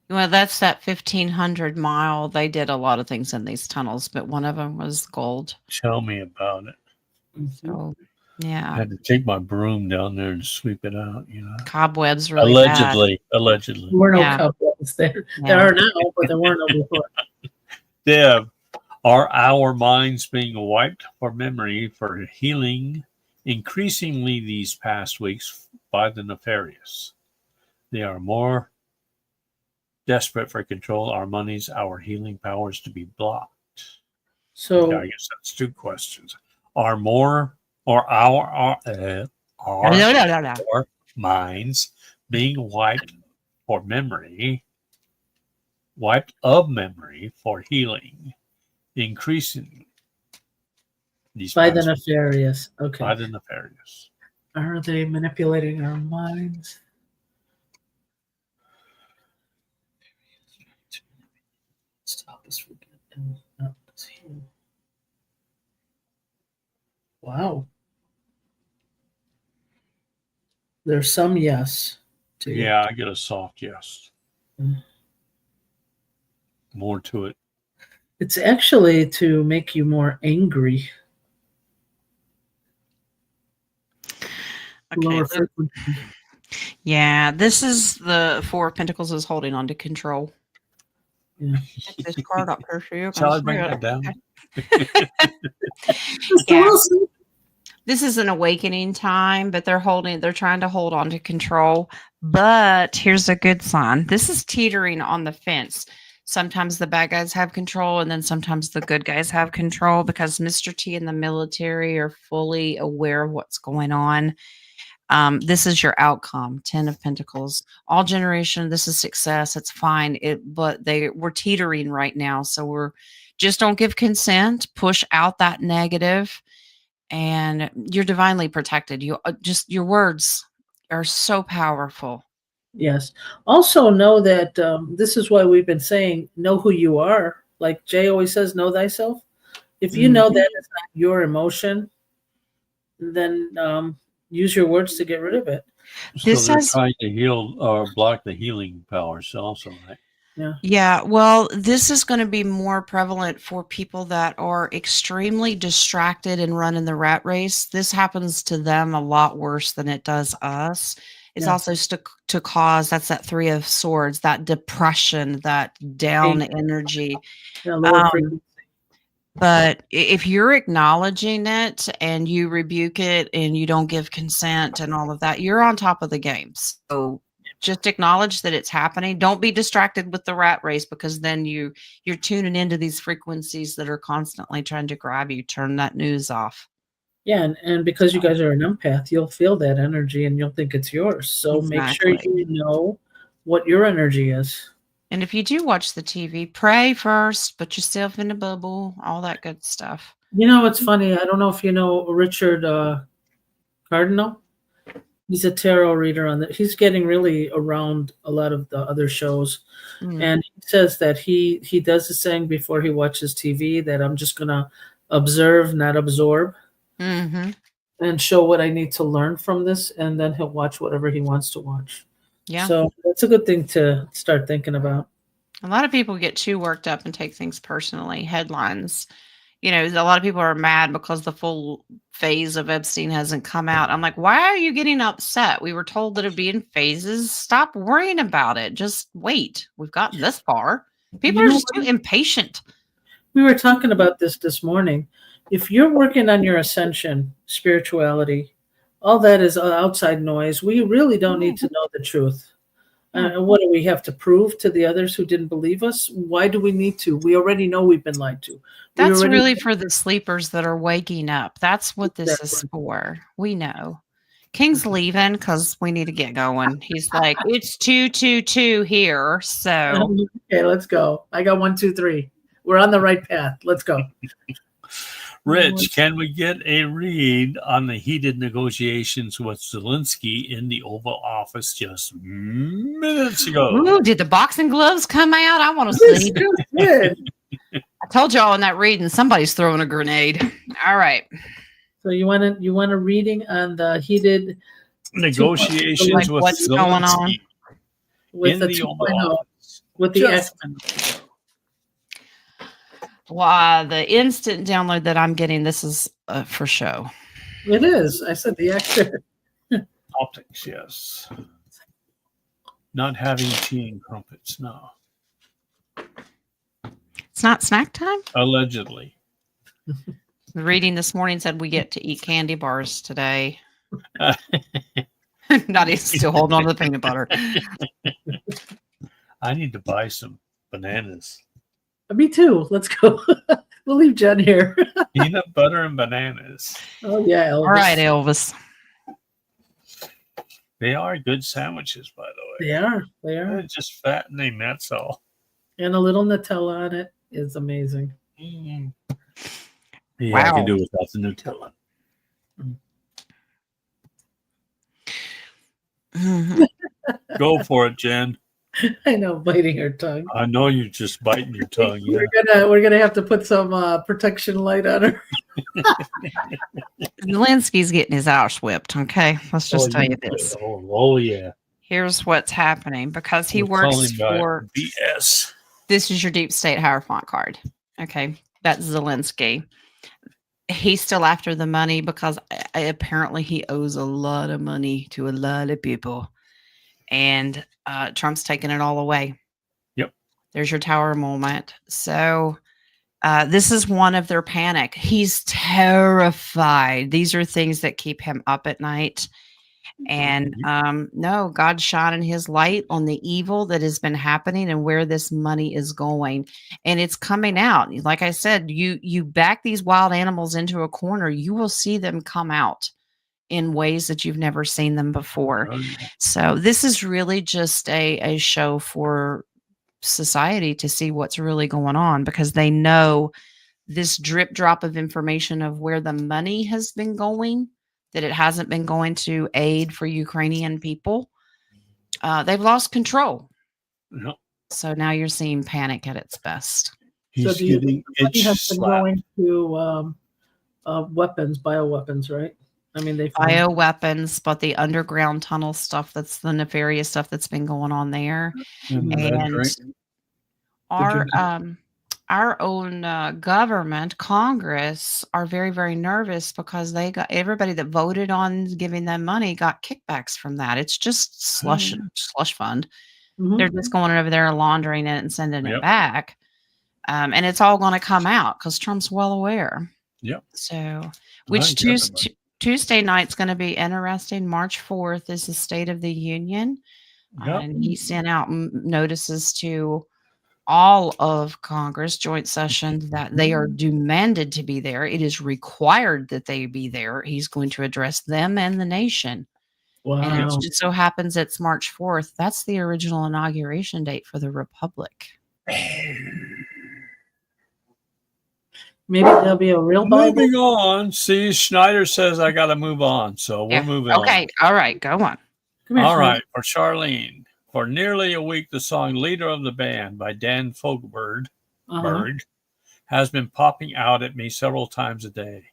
S2: Well, that's that 1,500 mile. They did a lot of things in these tunnels, but one of them was gold.
S1: Tell me about it.
S2: So,
S1: I
S2: yeah,
S1: had to take my broom down there and sweep it out, you know.
S2: cobwebs really bad.
S1: Allegedly.
S3: There were no
S2: Yeah.
S3: cobwebs there.
S2: Yeah.
S3: There are now, but there weren't no before.
S1: Deb, are our minds being wiped for memory for healing increasingly these past weeks by the nefarious? They are more desperate for control, our monies, our healing powers to be blocked.
S3: So
S1: I guess that's two questions. Are more or our minds being wiped for memory, wiped of memory for healing, increasingly these
S3: by the
S1: past weeks
S3: nefarious. Okay.
S1: by the nefarious.
S3: Are they manipulating our minds? Stop us from getting up here. Wow. There's some yes. To
S1: Yeah, I get a soft yes.
S3: Mm.
S1: More to it.
S3: It's actually to make you more angry.
S2: Okay.
S3: Lower frequency.
S2: Yeah, this is the Four of Pentacles is holding on to control.
S3: Yeah.
S2: Get this card up here so you
S1: Shall I
S2: can
S1: bring
S2: see
S1: that down?
S2: Yeah.
S3: Wilson.
S2: This is an awakening time, but they're trying to hold on to control. But here's a good sign. This is teetering on the fence. Sometimes the bad guys have control, and then sometimes the good guys have control because Mr. T and the military are fully aware of what's going on. This is your outcome, 10 of Pentacles. All generation, this is success. It's fine. But we're teetering right now. So we're just don't give consent, push out that negative, and you're divinely protected. You just your words are so powerful.
S3: Yes. Also know that this is why we've been saying know who you are. Like Jay always says, know thyself. If you know that it's not your emotion, then use your words to get rid of it.
S1: So
S2: This
S1: they're
S2: has-
S1: trying to heal or block the healing powers also, right?
S2: Yeah, well, this is going to be more prevalent for people that are extremely distracted and running the rat race. This happens to them a lot worse than it does us. It's
S3: Yeah.
S2: also to cause, that's that Three of Swords, that depression, that down energy.
S3: Yeah, lower frequency.
S2: But if you're acknowledging it and you rebuke it and you don't give consent and all of that, you're on top of the game. So just acknowledge that it's happening. Don't be distracted with the rat race, because then you're tuning into these frequencies that are constantly trying to grab you. Turn that news off.
S3: Yeah, and because you guys are an empath, you'll feel that energy and you'll think it's yours. So make sure
S2: Exactly.
S3: you know what your energy is.
S2: And if you do watch the TV, pray first, put yourself in a bubble, all that good stuff.
S3: You know, it's funny. I don't know if you know Richard Cardinal. He's a tarot reader on that. He's getting really around a lot of the other shows. And he says that he does the saying before he watches TV that I'm just going to observe, not absorb,
S2: Mm-hmm.
S3: and show what I need to learn from this. And then he'll watch whatever he wants to watch.
S2: Yeah.
S3: So that's a good thing to start thinking about.
S2: A lot of people get too worked up and take things personally. Headlines. You know, a lot of people are mad because the full phase of Epstein hasn't come out. I'm like, why are you getting upset? We were told that it'd be in phases. Stop worrying about it. Just wait. We've gotten this far. People are just too impatient.
S3: We were talking about this morning. If you're working on your ascension, spirituality, all that is outside noise. We really don't need to know the truth. What do we have to prove to the others who didn't believe us? Why do we need to? We already know we've been lied to.
S2: That's really for the sleepers that are waking up. That's what this
S3: Exactly.
S2: is for. We know. King's leaving because we need to get going. He's like, it's 222 here. So
S3: okay, let's go. I got 1, 2, 3. We're on the right path. Let's go.
S1: Rich, can we get a read on the heated negotiations with Zelensky in the Oval Office just minutes ago?
S2: Ooh, did the boxing gloves come out? I want to see. I told y'all in that reading, somebody's throwing a grenade. All right.
S3: So you want a reading on the heated
S1: negotiations
S2: like
S1: with
S2: what's
S1: Zelensky
S2: going on
S3: with the
S1: in the
S3: 2.0
S1: Oval Office.
S3: with the
S1: Just-
S3: X-Men.
S2: Well, the instant download that I'm getting, this is for show.
S3: It is. I said the actor.
S1: Optics, yes. Not having tea and crumpets, no.
S2: It's not snack time?
S1: Allegedly.
S2: The reading this morning said we get to eat candy bars today. Nadia's still holding on to the peanut butter.
S1: I need to buy some bananas.
S3: Me too. Let's go. We'll leave Jen here.
S1: Peanut butter and bananas.
S3: Oh yeah, Elvis.
S2: All right, Elvis.
S1: They are good sandwiches, by the way.
S3: They are. They are.
S1: They're just fattening, that's all.
S3: And a little Nutella on it is amazing.
S1: Mm. Yeah,
S2: Wow.
S1: I can do without the Nutella. Go for it, Jen.
S3: I know, biting her tongue.
S1: I know you're just biting your tongue. Yeah.
S3: We're gonna have to put some protection light on her.
S2: Zelensky's getting his ass whipped. Okay, let's just tell you
S1: yeah.
S2: this.
S1: Oh, yeah.
S2: Here's what's happening because he
S1: We're
S2: works
S1: calling that
S2: for.
S1: BS.
S2: This is your deep state Hierophant card. Okay, that's Zelensky. He's still after the money because apparently he owes a lot of money to a lot of people, and Trump's taking it all away.
S1: Yep.
S2: There's your tower moment. So this is one of their panic. He's terrified. These are things that keep him up at night. And no, God's shining his light on the evil that has been happening and where this money is going. And it's coming out. Like I said, you back these wild animals into a corner, you will see them come out in ways that you've never seen them before.
S1: Oh, yeah.
S2: So this is really just a show for society to see what's really going on, because they know this drip drop of information of where the money has been going, that it hasn't been going to aid for Ukrainian people. They've lost control.
S1: Yep.
S2: So now you're seeing panic at its best.
S1: He's getting
S3: money has
S1: itch
S3: been
S1: slapped.
S3: going to weapons, bioweapons, right? I mean, they found
S2: Bioweapons, but the underground tunnel stuff, that's the nefarious stuff that's been going on there.
S1: And the red
S2: And
S1: drink.
S2: our own government, Congress, are very, very nervous because they got everybody that voted on giving them money got kickbacks from that. It's just slush fund.
S3: Mhm.
S2: They're just going over there laundering it and sending it
S1: Yep.
S2: back. And it's all going to come out because Trump's well aware.
S1: Yep.
S2: So,
S1: I
S2: which
S1: get it,
S2: Tuesday night's going to be interesting. March 4th is the State of the Union.
S1: Yep.
S2: And he sent out notices to all of Congress joint sessions that they are demanded to be there. It is required that they be there. He's going to address them and the nation. And it
S3: Wow.
S2: just so happens it's March 4th. That's the original inauguration date for the Republic.
S3: Maybe there'll be a real Bible.
S1: Moving on. See, Schneider says I got to move on, so we're moving on.
S2: Okay. All right. Go on.
S3: Come here,
S1: All
S3: Fred.
S1: right, for Charlene. For nearly a week, the song Leader of the Band by Dan Fogelberg has been popping out at me several times a day.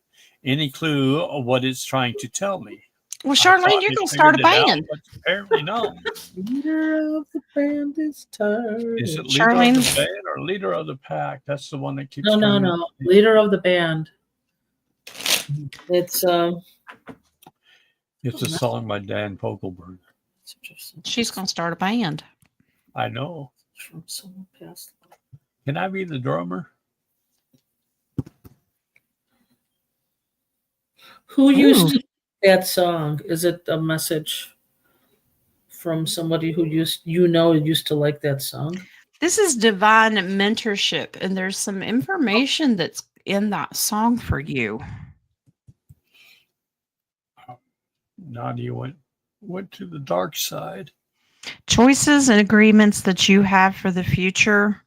S1: Any clue of what it's trying to tell me?
S2: Well, Charlene, you're going to start a band.
S1: But apparently not.
S3: Leader of the band is tired.
S1: Is it Leader of the Band or Leader of the Pack? That's the one that keeps
S3: No. Leader of the band. It's
S1: a song by Dan Fogelberg.
S2: She's going to start a band.
S1: I know.
S3: From someone past.
S1: Can I be the drummer?
S3: Who used to that song? Is it a message from somebody who used to like that song?
S2: This is divine mentorship, and there's some information that's in that song for you.
S1: Nadia went to the dark side.
S2: Choices and agreements that you have for the future,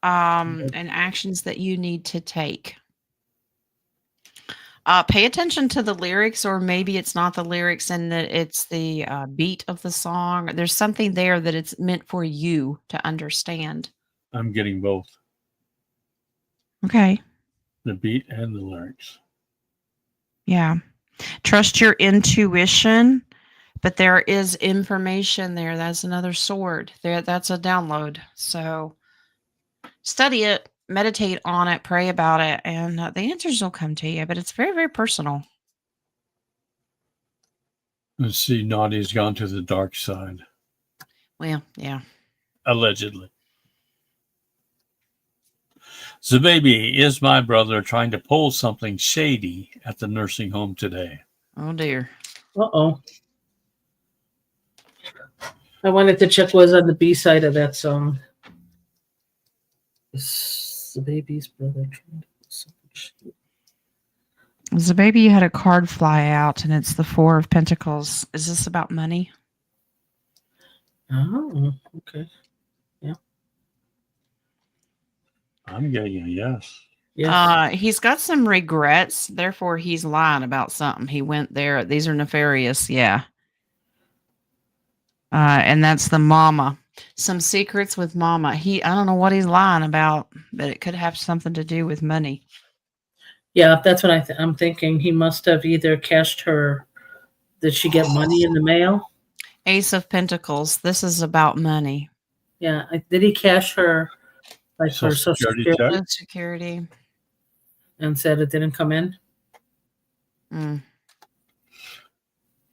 S2: and actions that you need to take. Pay attention to the lyrics, or maybe it's not the lyrics and that it's the beat of the song. There's something there that it's meant for you to understand.
S1: I'm getting both.
S2: Okay.
S1: The beat and the lyrics.
S2: Yeah. Trust your intuition, but there is information there. That's another sword. That's a download. So study it, meditate on it, pray about it, and the answers will come to you, but it's very, very personal.
S1: Let's see, Nadia's gone to the dark side.
S2: Well, yeah.
S1: Allegedly. The baby is my brother trying to pull something shady at the nursing home today.
S2: Oh, dear.
S3: Uh-oh. I wanted to check what was on the B side of that song. Is the baby's brother trying to pull something shady?
S2: As a baby, you had a card fly out, and it's the 4 of Pentacles. Is this about money?
S3: Oh, okay. Yeah.
S1: I'm getting a yes.
S3: Yes.
S2: He's got some regrets, therefore he's lying about something. He went there. These are nefarious, yeah. And that's the mama. Some secrets with mama. I don't know what he's lying about, but it could have something to do with money.
S3: Yeah, that's what I'm thinking. He must have either cashed her. Did she get money in the mail?
S2: Ace of Pentacles. This is about money.
S3: Yeah. Did he cash her, like, her Social Security?
S2: Social Security.
S3: And said it didn't come in?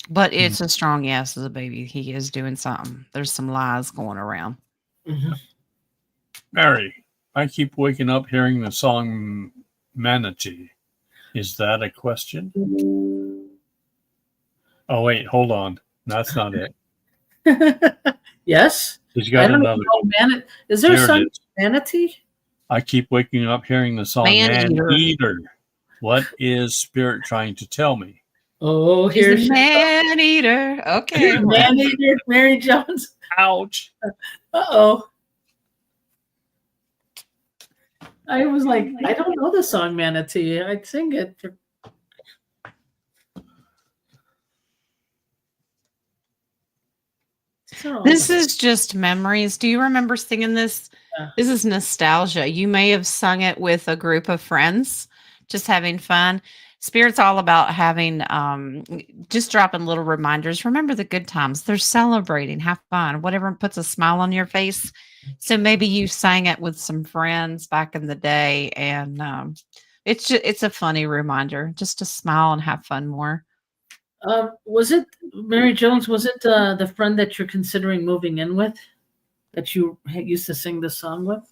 S2: But it's a strong yes as a baby. He is doing something. There's some lies going around.
S3: Mm-hmm.
S1: Mary, I keep waking up hearing the song Manatee. Is that a question? Oh, wait, hold on. That's not it.
S3: Yes?
S1: He's got another.
S3: Is there a song Manatee?
S1: I keep waking up hearing the song Man-Eater. What is Spirit trying to tell me?
S3: Oh, here's
S2: Man-Eater. Okay.
S3: Man-Eater, Mary Jones.
S1: Ouch.
S3: Uh-oh. I was like, I don't know the song Manatee. I'd sing it.
S2: This is just memories. Do you remember singing this? Yeah. This is nostalgia. You may have sung it with a group of friends, just having fun. Spirit's all about having, just dropping little reminders. Remember the good times. They're celebrating. Have fun. Whatever puts a smile on your face. So maybe you sang it with some friends back in the day, and it's a funny reminder just to smile and have fun more.
S3: Was it Mary Jones? Was it the friend that you're considering moving in with that you used to sing the song with?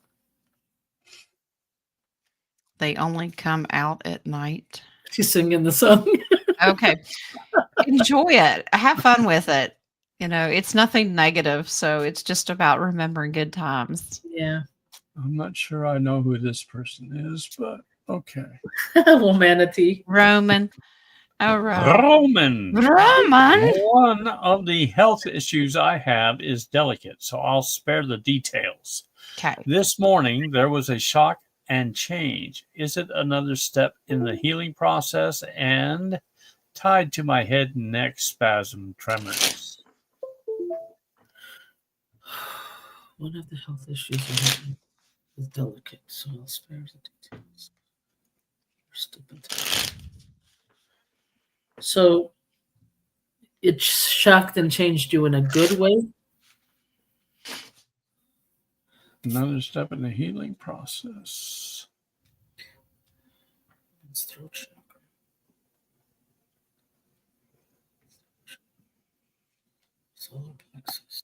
S2: They only come out at night.
S3: She's singing the song.
S2: Okay. Enjoy it. Have fun with it. It's nothing negative. So it's just about remembering good times.
S3: Yeah.
S1: I'm not sure I know who this person is, but okay.
S3: Well, manatee.
S2: Roman. All right.
S1: Roman.
S2: Roman.
S1: One of the health issues I have is delicate, so I'll spare the details.
S2: Okay.
S1: This morning, there was a shock and change. Is it another step in the healing process and tied to my head and neck spasm tremors?
S3: One of the health issues I have is delicate, so I'll spare the details. So it shocked and changed you in a good way?
S1: Another step in the healing process.
S3: It's throat chakra. Solar plexus.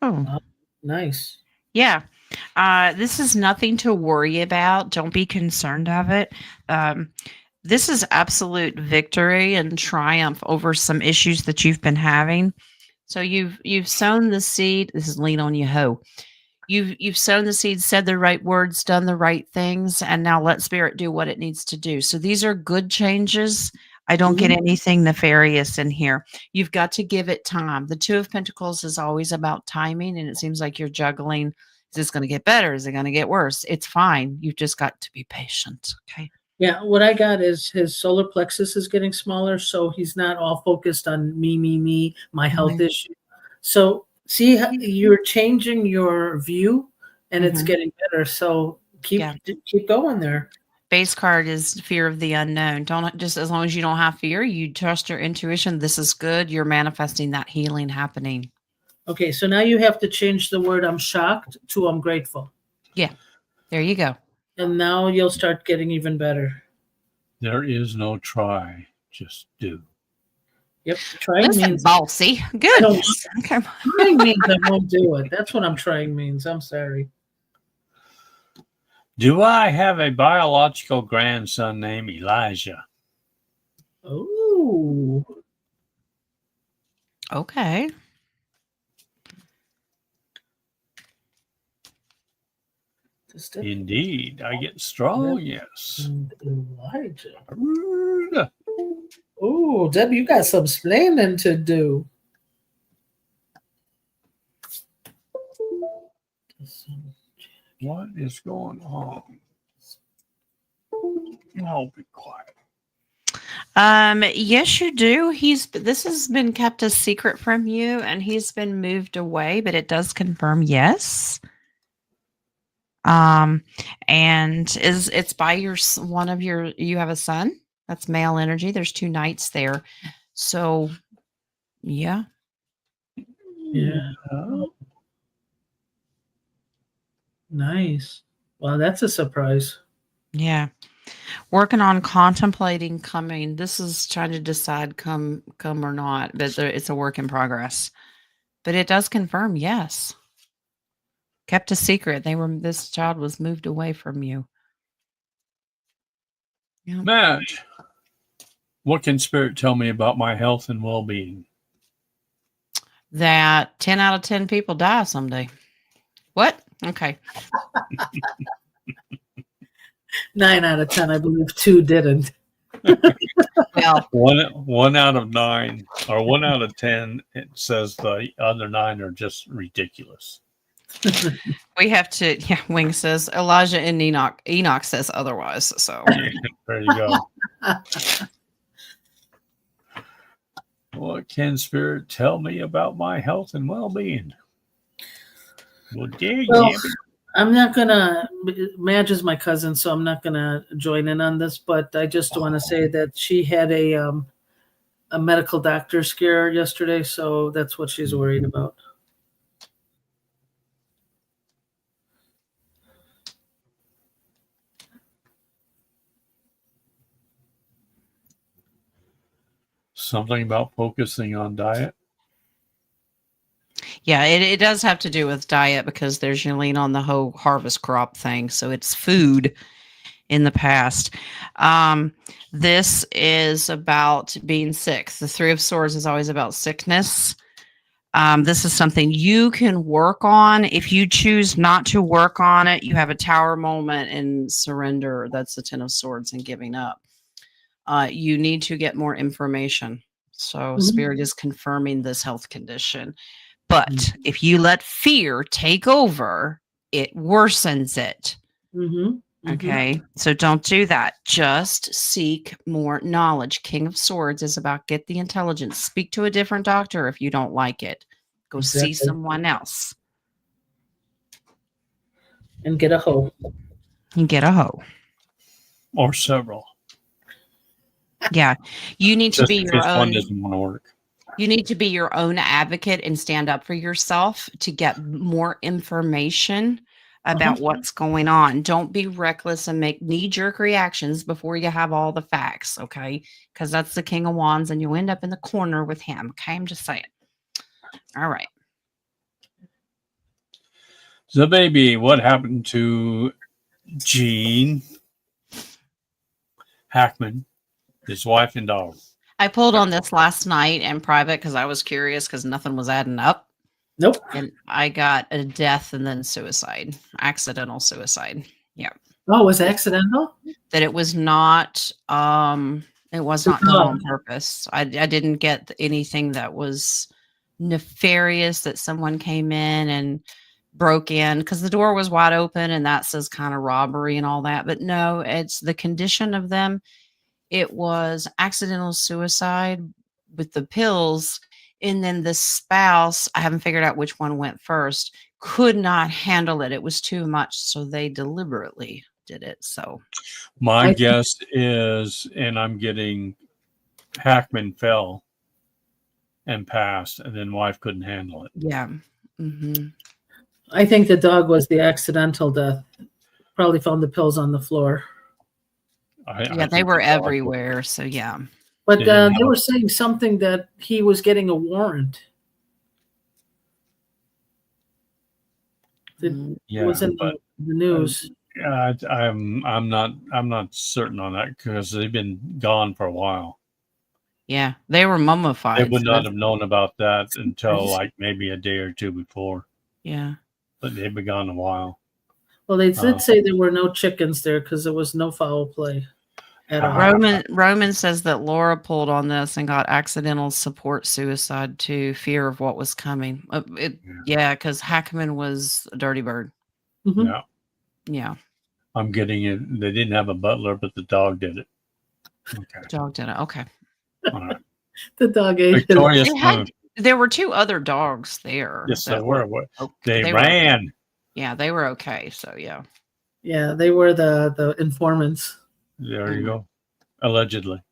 S2: Oh,
S3: Nice.
S2: yeah. This is nothing to worry about. Don't be concerned of it. This is absolute victory and triumph over some issues that you've been having. So you've sown the seed. This is lean on you ho. You've sown the seed, said the right words, done the right things, and now let spirit do what it needs to do. So these are good changes. I don't get anything nefarious in here. You've got to give it time. The Two of Pentacles is always about timing, and it seems like you're juggling. Is this going to get better? Is it going to get worse? It's fine. You've just got to be patient. Okay.
S3: Yeah, what I got is his solar plexus is getting smaller, so he's not all focused on me, my health issue. So see, you're changing your view, and it's getting better. So keep going there.
S2: Base card is fear of the unknown. Don't just as long as you don't have fear, you trust your intuition. This is good. You're manifesting that healing happening.
S3: Okay, so now you have to change the word "I'm shocked" to "I'm grateful."
S2: Yeah, there you go.
S3: And now you'll start getting even better.
S1: There is no try, just do.
S3: Yep, trying means
S2: bossy. Goodness.
S3: Okay. Trying means I won't do it. That's what I'm trying means. I'm sorry.
S1: Do I have a biological grandson named Elijah?
S3: Oh.
S2: Okay.
S1: Indeed, I get strong, yes.
S3: Elijah. Oh, Deb, you got some explaining to do.
S1: What is going on? I'll be quiet.
S2: Yes, you do. This has been kept a secret from you, and he's been moved away, but it does confirm yes. And it's by you have a son. That's male energy. There's 2 knights there. So yeah.
S3: Yeah. Nice. Well, that's a surprise.
S2: Yeah. Working on contemplating coming. This is trying to decide come or not, but it's a work in progress. But it does confirm yes. Kept a secret. This child was moved away from you. Yep.
S1: Matt, what can Spirit tell me about my health and well-being?
S2: That 10 out of 10 people die someday. What? Okay.
S3: 9 out of 10, I believe 2 didn't.
S2: Well,
S1: one out of 9 or 1 out of 10. It says the other 9 are just ridiculous.
S2: We have to. Yeah, Wing says Elijah and Enoch. Enoch says otherwise. So
S1: there you go. What can Spirit tell me about my health and well-being? Well,
S3: I'm not gonna. Madge is my cousin, so I'm not gonna join in on this. But I just want to say that she had a medical doctor scare yesterday, so that's what she's worried about.
S1: Something about focusing on diet.
S2: Yeah, it does have to do with diet because there's your lean on the whole harvest crop thing. So it's food in the past. This is about being sick. The Three of Swords is always about sickness. This is something you can work on. If you choose not to work on it, you have a tower moment and surrender. That's the Ten of Swords and giving up. You need to get more information. So Spirit is confirming this health condition. But if you let fear take over, it worsens it. Okay, so don't do that. Just seek more knowledge. King of Swords is about get the intelligence. Speak to a different doctor if you don't like it. Go see someone else.
S3: And get a hoe.
S2: And get a hoe.
S1: Or several.
S2: Yeah, you need to
S1: Just
S2: be
S1: in
S2: your
S1: case one
S2: own.
S1: doesn't want to work.
S2: You need to be your own advocate and stand up for yourself to get more information about what's going on. Don't be reckless and make knee-jerk reactions before you have all the facts, okay? Because that's the King of Wands and you'll end up in the corner with him, okay? I'm just saying. All right.
S1: So, baby, what happened to Gene Hackman, his wife and dog?
S2: I pulled on this last night in private because I was curious because nothing was adding up.
S3: Nope.
S2: And I got a death and then suicide, accidental suicide. Yeah.
S3: Oh, it was accidental?
S2: That it was not done on purpose. I didn't get anything that was nefarious that someone came in and broke in because the door was wide open and that says kind of robbery and all that. But no, it's the condition of them. It was accidental suicide with the pills. And then the spouse, I haven't figured out which one went first, could not handle it. It was too much. So they deliberately did it. So
S1: my guess is, and I'm getting Hackman fell and passed, and then wife couldn't handle it.
S2: Yeah.
S3: I think the dog was the accidental death. Probably found the pills on the floor.
S2: Yeah, they were everywhere. So yeah.
S3: But they were saying something that he was getting a warrant. It was in the news.
S1: I'm not certain on that because they've been gone for a while.
S2: Yeah, they were mummified.
S1: They would not have known about that until like maybe a day or two before.
S2: Yeah,
S1: but they've been gone a while.
S3: Well, they did say there were no chickens there because there was no foul play at all.
S2: Roman says that Laura pulled on this and got accidental support suicide to fear of what was coming. Because Hackman was a dirty bird. Yeah.
S1: I'm getting it. They didn't have a butler, but the dog did it. Okay.
S2: Dog did it. Okay.
S1: All right.
S3: The dog ate
S1: Victorious
S3: it.
S2: There were two other dogs there.
S1: Yes, there were. They
S2: ran. Yeah, they were okay. So yeah.
S3: Yeah, they were the informants.
S1: There you go. Allegedly.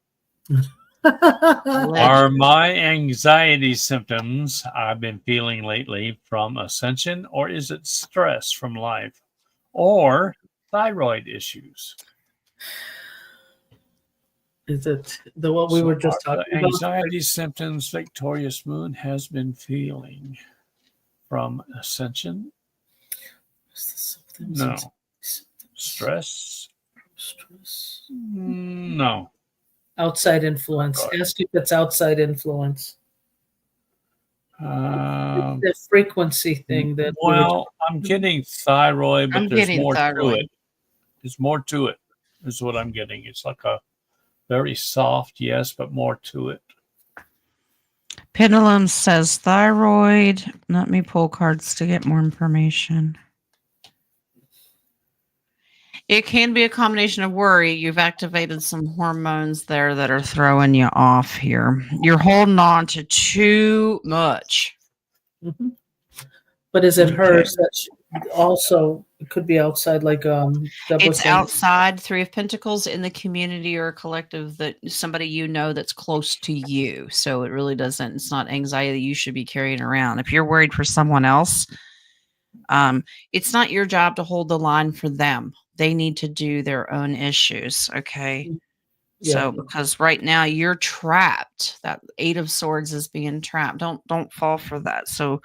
S1: Are my anxiety symptoms I've been feeling lately from ascension, or is it stress from life, or thyroid issues?
S3: Is it what we were just talking about?
S1: Anxiety symptoms Victorious Moon has been feeling from ascension? No. Stress? No.
S3: Outside influence. Ask if it's outside influence. The frequency thing that.
S1: Well, I'm getting thyroid, but there's more to it. There's more to it. Is what I'm getting. It's like a very soft yes, but more to it.
S2: Pendulum says thyroid. Let me pull cards to get more information. It can be a combination of worry. You've activated some hormones there that are throwing you off here. You're holding on to too much.
S3: Mm-hmm. But is it hers that also it could be outside, like
S2: it's outside? Three of Pentacles in the community or a collective that somebody you know that's close to you. So it really doesn't. It's not anxiety that you should be carrying around. If you're worried for someone else, it's not your job to hold the line for them. They need to do their own issues. Okay. Yeah. So because right now you're trapped, that Eight of Swords is being trapped. Don't fall for that. So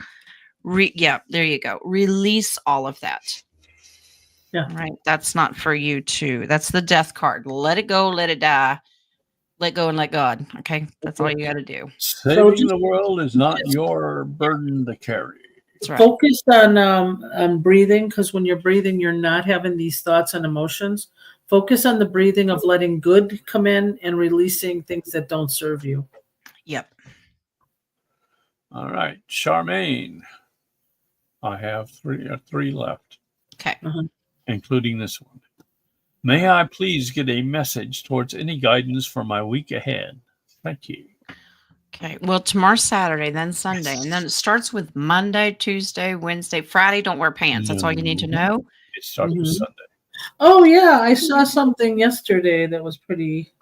S2: there you go. Release all of that.
S3: Yeah.
S2: All right. That's not for you too. That's the death card. Let it go, let it die. Let go and let God. Okay. That's all you got to do.
S1: Saving the world is not your burden to carry.
S2: That's right.
S3: Focus on breathing, because when you're breathing, you're not having these thoughts and emotions. Focus on the breathing of letting good come in and releasing things that don't serve you.
S2: Yep.
S1: All right, Charmaine. I have three left,
S2: Okay.
S1: including this one. May I please get a message towards any guidance for my week ahead? Thank you.
S2: Okay. Well, tomorrow's Saturday, then Sunday, and then it starts with Monday, Tuesday, Wednesday, Friday. Don't wear pants. That's all you need to know.
S1: It starts with Sunday.
S3: Oh yeah, I saw something yesterday that was pretty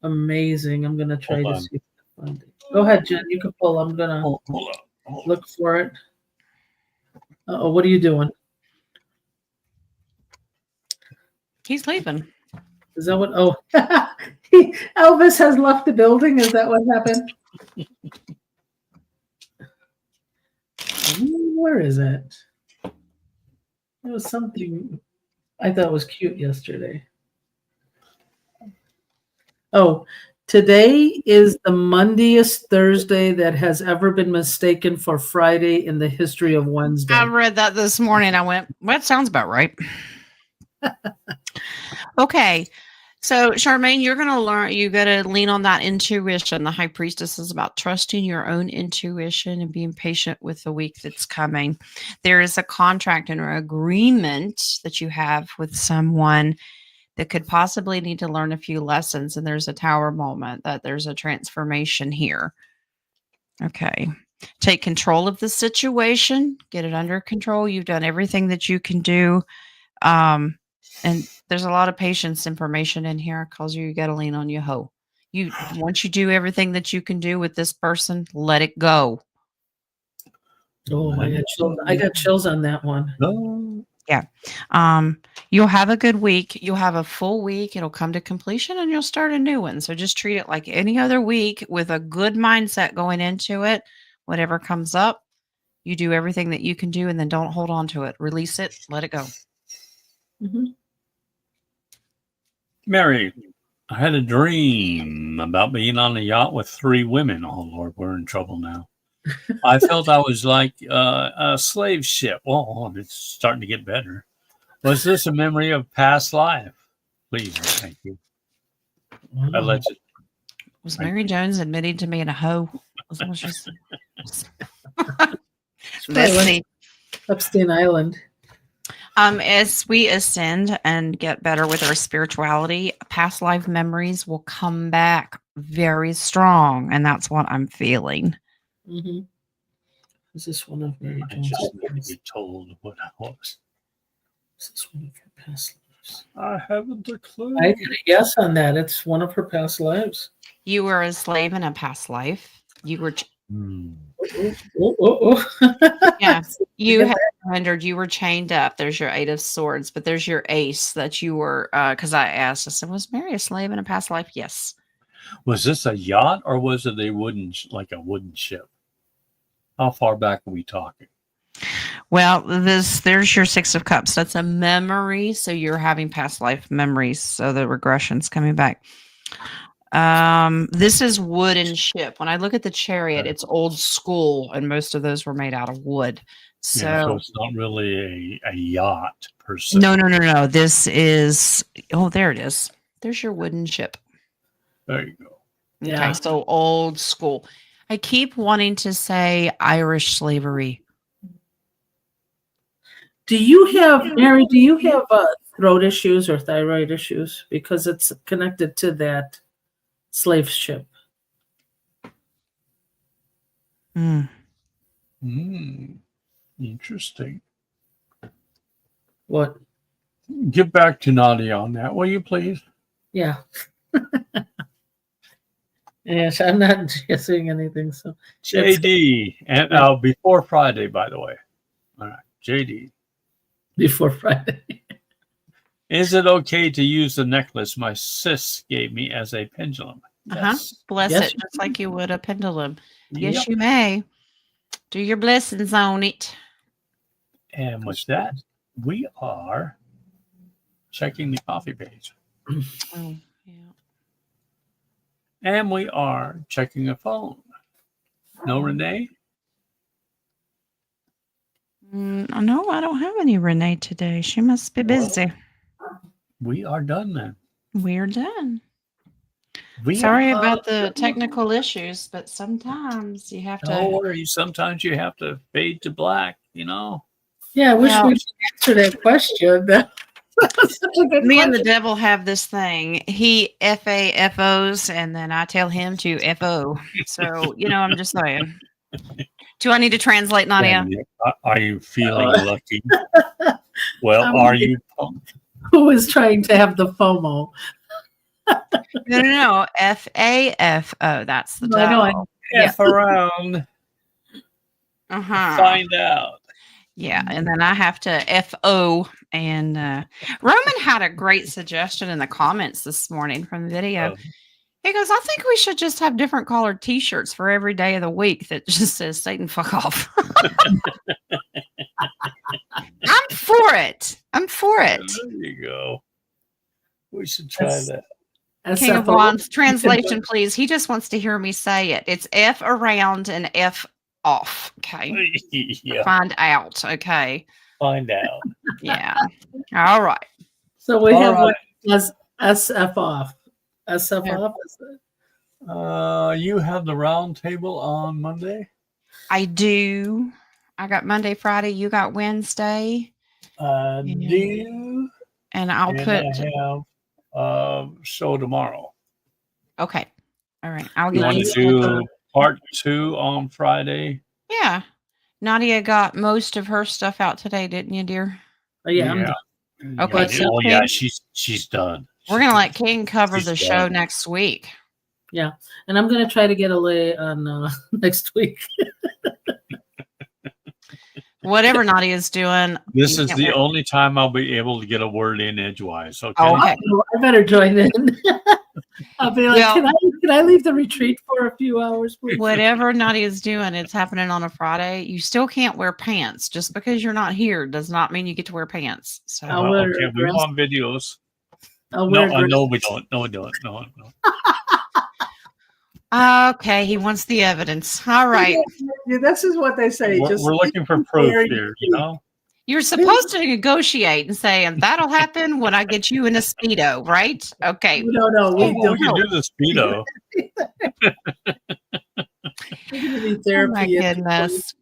S3: amazing. I'm gonna try to see if I can find it. Go ahead, Jen. You can pull. I'm gonna
S1: Hold on.
S3: look for it. Oh, what are you doing?
S2: He's leaving.
S3: Is that what? Oh, Elvis has left the building. Is that what happened? Where is it? It was something I thought was cute yesterday. Oh, today is the Mondayest Thursday that has ever been mistaken for Friday in the history of Wednesday.
S2: I read that this morning. I went, well, that sounds about right. Okay. So, Charmaine, you're going to learn, you got to lean on that intuition. The high priestess is about trusting your own intuition and being patient with the week that's coming. There is a contract and an agreement that you have with someone that could possibly need to learn a few lessons. And there's a tower moment that there's a transformation here. Okay. Take control of the situation, get it under control. You've done everything that you can do. And there's a lot of patience information in here because you got to lean on your hoe. Once you do everything that you can do with this person, let it go.
S3: Oh, I got chills on that one.
S1: No.
S2: Yeah. You'll have a good week. You'll have a full week. It'll come to completion and you'll start a new one. So just treat it like any other week with a good mindset going into it. Whatever comes up, you do everything that you can do and then don't hold on to it. Release it. Let it go.
S3: Mm-hmm.
S1: Mary, I had a dream about being on a yacht with 3 women. Oh, Lord, we're in trouble now. I felt I was like a slave ship. Oh, it's starting to get better. Was this a memory of past life? Please, thank you.
S3: Wow.
S1: Alleged.
S2: Was Mary Jones admitting to being a hoe? Was that what she said? Let's see.
S3: Epstein Island.
S2: As we ascend and get better with our spirituality, past life memories will come back very strong. And that's what I'm feeling.
S3: Mm-hmm. Is this one of Mary
S1: I
S3: Jones?
S1: just need to be told what I was.
S3: Is this one of her past lives?
S1: I haven't a clue.
S3: I get a yes on that. It's one of her past lives.
S2: You were a slave in a past life. You were, yeah, you had surrendered. You were chained up. There's your 8 of Swords, but there's your ace that you were, because I asked, I said, was Mary a slave in a past life? Yes.
S1: Was this a yacht or was it a wooden ship? How far back are we talking?
S2: Well, there's your 6 of Cups. That's a memory. So you're having past life memories. So the regression's coming back. This is wooden ship. When I look at the Chariot, it's old school, and most of those were made out of wood. So
S1: it's not really a yacht per se.
S2: No. This is, there it is. There's your wooden ship.
S1: There you go.
S3: Yeah.
S2: Okay, so old school. I keep wanting to say Irish slavery.
S3: Mary, do you have throat issues or thyroid issues? Because it's connected to that slave ship.
S1: Interesting.
S3: What?
S1: Get back to Nadia on that, will you please?
S3: Yeah. Yes, I'm not guessing anything. So
S1: JD, and before Friday, by the way. All right, JD.
S3: Before Friday.
S1: Is it okay to use the necklace my sis gave me as a pendulum? Yes.
S2: Bless
S3: Yes.
S2: it, just like you would a pendulum.
S1: Yep.
S2: Yes, you may. Do your blessings on it.
S1: And with that, we are checking the coffee page.
S2: Oh, yeah.
S1: And we are checking a phone. No Renee?
S2: No, I don't have any Renee today. She must be busy.
S1: We are done then.
S2: We're done.
S1: We
S2: Sorry about the technical issues, but sometimes you have
S1: No
S2: to.
S1: worries. Sometimes you have to fade to black, you know?
S3: Yeah, I wish
S2: Well-
S3: we could answer that question. That was such a good
S2: Me and the
S3: question.
S2: devil have this thing. He FOs, and then I tell him to FO. So, I'm just saying. Do I need to translate, Nadia?
S1: Are you feeling
S3: Oh.
S1: lucky? Well,
S3: I'm
S1: are
S3: like-
S1: you pumped?
S3: Who is trying to have the FOMO?
S2: No. FAFO. That's the
S3: No, I know.
S2: devil.
S1: F around.
S2: Uh-huh.
S1: Find out.
S2: Yeah, and then I have to FO. And Roman had a great suggestion in the comments this morning from the video.
S1: Oh.
S2: He goes, I think we should just have different colored T-shirts for every day of the week that just says Satan fuck off. I'm for it.
S1: There you go. We should try
S3: That's-
S1: that.
S2: King of
S3: SFO.
S2: Wands, translation, please. He just wants to hear me say it. It's F around and F off. Okay.
S1: Yeah,
S2: Find out. Okay.
S1: find out.
S2: Yeah. All right.
S3: So we
S1: All
S3: have
S1: right.
S3: what as SF off. SF
S2: Yeah.
S3: off.
S1: You have the round table on Monday.
S2: I do. I got Monday, Friday. You got Wednesday.
S1: I
S2: Yeah.
S1: do.
S2: And I'll
S1: And
S2: put.
S1: I have show tomorrow.
S2: Okay. All right. I'll
S1: You
S2: get
S1: want
S2: these.
S1: to do part 2 on Friday?
S2: Yeah. Nadia got most of her stuff out today, didn't you, dear?
S3: Oh, yeah, I'm done.
S2: Okay, so
S1: Oh yeah,
S2: King-
S1: she's done.
S2: We're going to let King cover
S1: She's
S2: the
S1: done.
S2: show next week.
S3: Yeah, and I'm gonna try to get a lay on next week.
S2: Whatever Nadia's doing.
S1: This
S2: you
S1: is
S2: can't
S1: the
S2: wait.
S1: only time I'll be able to get a word in edgewise. Okay.
S2: Oh, okay.
S3: I better join in. I'll be like,
S2: Well-
S3: can I leave the retreat for a few hours, please?
S2: Whatever Nadia's doing, it's happening on a Friday. You still can't wear pants. Just because you're not here does not mean you get to wear pants. So
S3: I'll
S1: Well,
S3: wear
S1: okay,
S3: a
S1: we
S3: dress.
S1: want videos.
S3: I'll
S1: No,
S3: wear a dress.
S1: no, we don't. No, we don't. No.
S2: okay, he wants the evidence. All right.
S3: Yeah, this is what they say.
S1: We're looking for proof here, you know?
S2: You're supposed to negotiate and say, and that'll happen when I get you in a Speedo, right? Okay.
S3: No,
S1: We
S3: we don't.
S1: can do the speedo.
S3: We're gonna be
S2: Oh
S3: therapy.
S2: my goodness.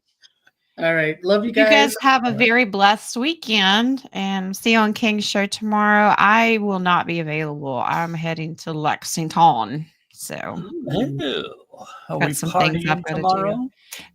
S3: All right, love you
S2: You
S3: guys.
S2: guys have a very blessed weekend and see you on King's show tomorrow. I will not be available. I'm heading to Lexington. So
S1: Oh, are
S2: Got
S1: we
S2: some things I've
S1: partying
S2: gotta do.
S1: tomorrow?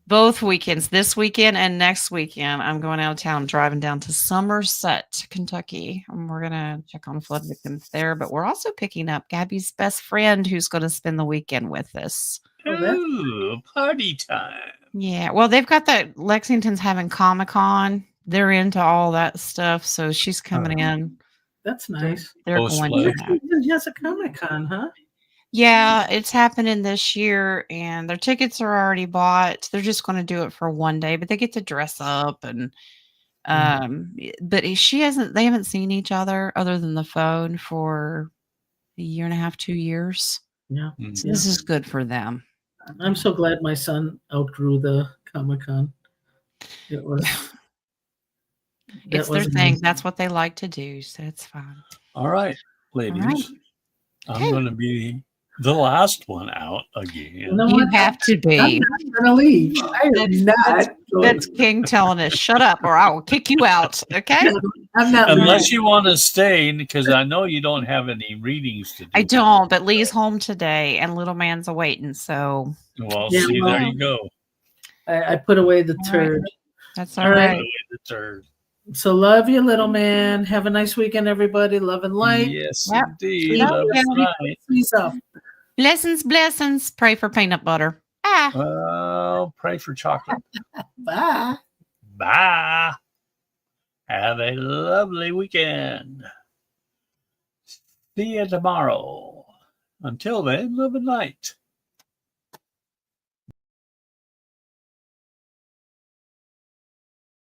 S2: both weekends, this weekend and next weekend, I'm going out of town, driving down to Somerset, Kentucky. And we're going to check on flood victims there. But we're also picking up Gabby's best friend who's going to spend the weekend with us.
S3: Oh, that's-
S1: Ooh, party time.
S2: Yeah. Well, they've got that Lexington's having Comic-Con. They're into all that stuff. So she's coming in.
S3: That's nice.
S2: They're going
S1: Cosplay.
S2: to that.
S3: Even just a Comic-Con, huh?
S2: Yeah, it's happening this year and their tickets are already bought. They're just going to do it for one day, but they get to dress up and but they haven't seen each other than the phone for a year and a half, 2 years.
S3: Yeah.
S2: So this is good for them.
S3: I'm so glad my son outgrew the Comic-Con. It was.
S2: It's their thing. That's what they like to do. So it's fine.
S1: All right, ladies.
S2: All right.
S1: I'm
S2: Okay.
S1: going to be the last one out again.
S3: You know
S2: You
S3: what?
S2: have to
S3: I'm
S2: be.
S3: not going to leave. I am not.
S2: That's King telling us, shut up or I will kick you out. Okay.
S3: I'm not.
S1: Unless you want to stay, because I know you don't have any readings to do.
S2: I don't, but Lee's home today and little man's awaiting. So
S1: Well,
S3: Yeah,
S1: see,
S3: well,
S1: there you go.
S3: I put away the
S2: All right.
S3: turd.
S2: that's
S3: All
S2: all
S3: right.
S2: right.
S1: The third.
S3: So love you, little man. Have a nice weekend, everybody. Love and light.
S1: Yes,
S2: Yep.
S1: indeed.
S2: Love
S1: Love
S2: you.
S1: tonight.
S3: Peace out.
S2: Blessings. Pray for peanut butter. Ah.
S1: Well, pray for chocolate.
S3: Bye.
S1: Bye. Have a lovely weekend. See you tomorrow. Until then, love and light.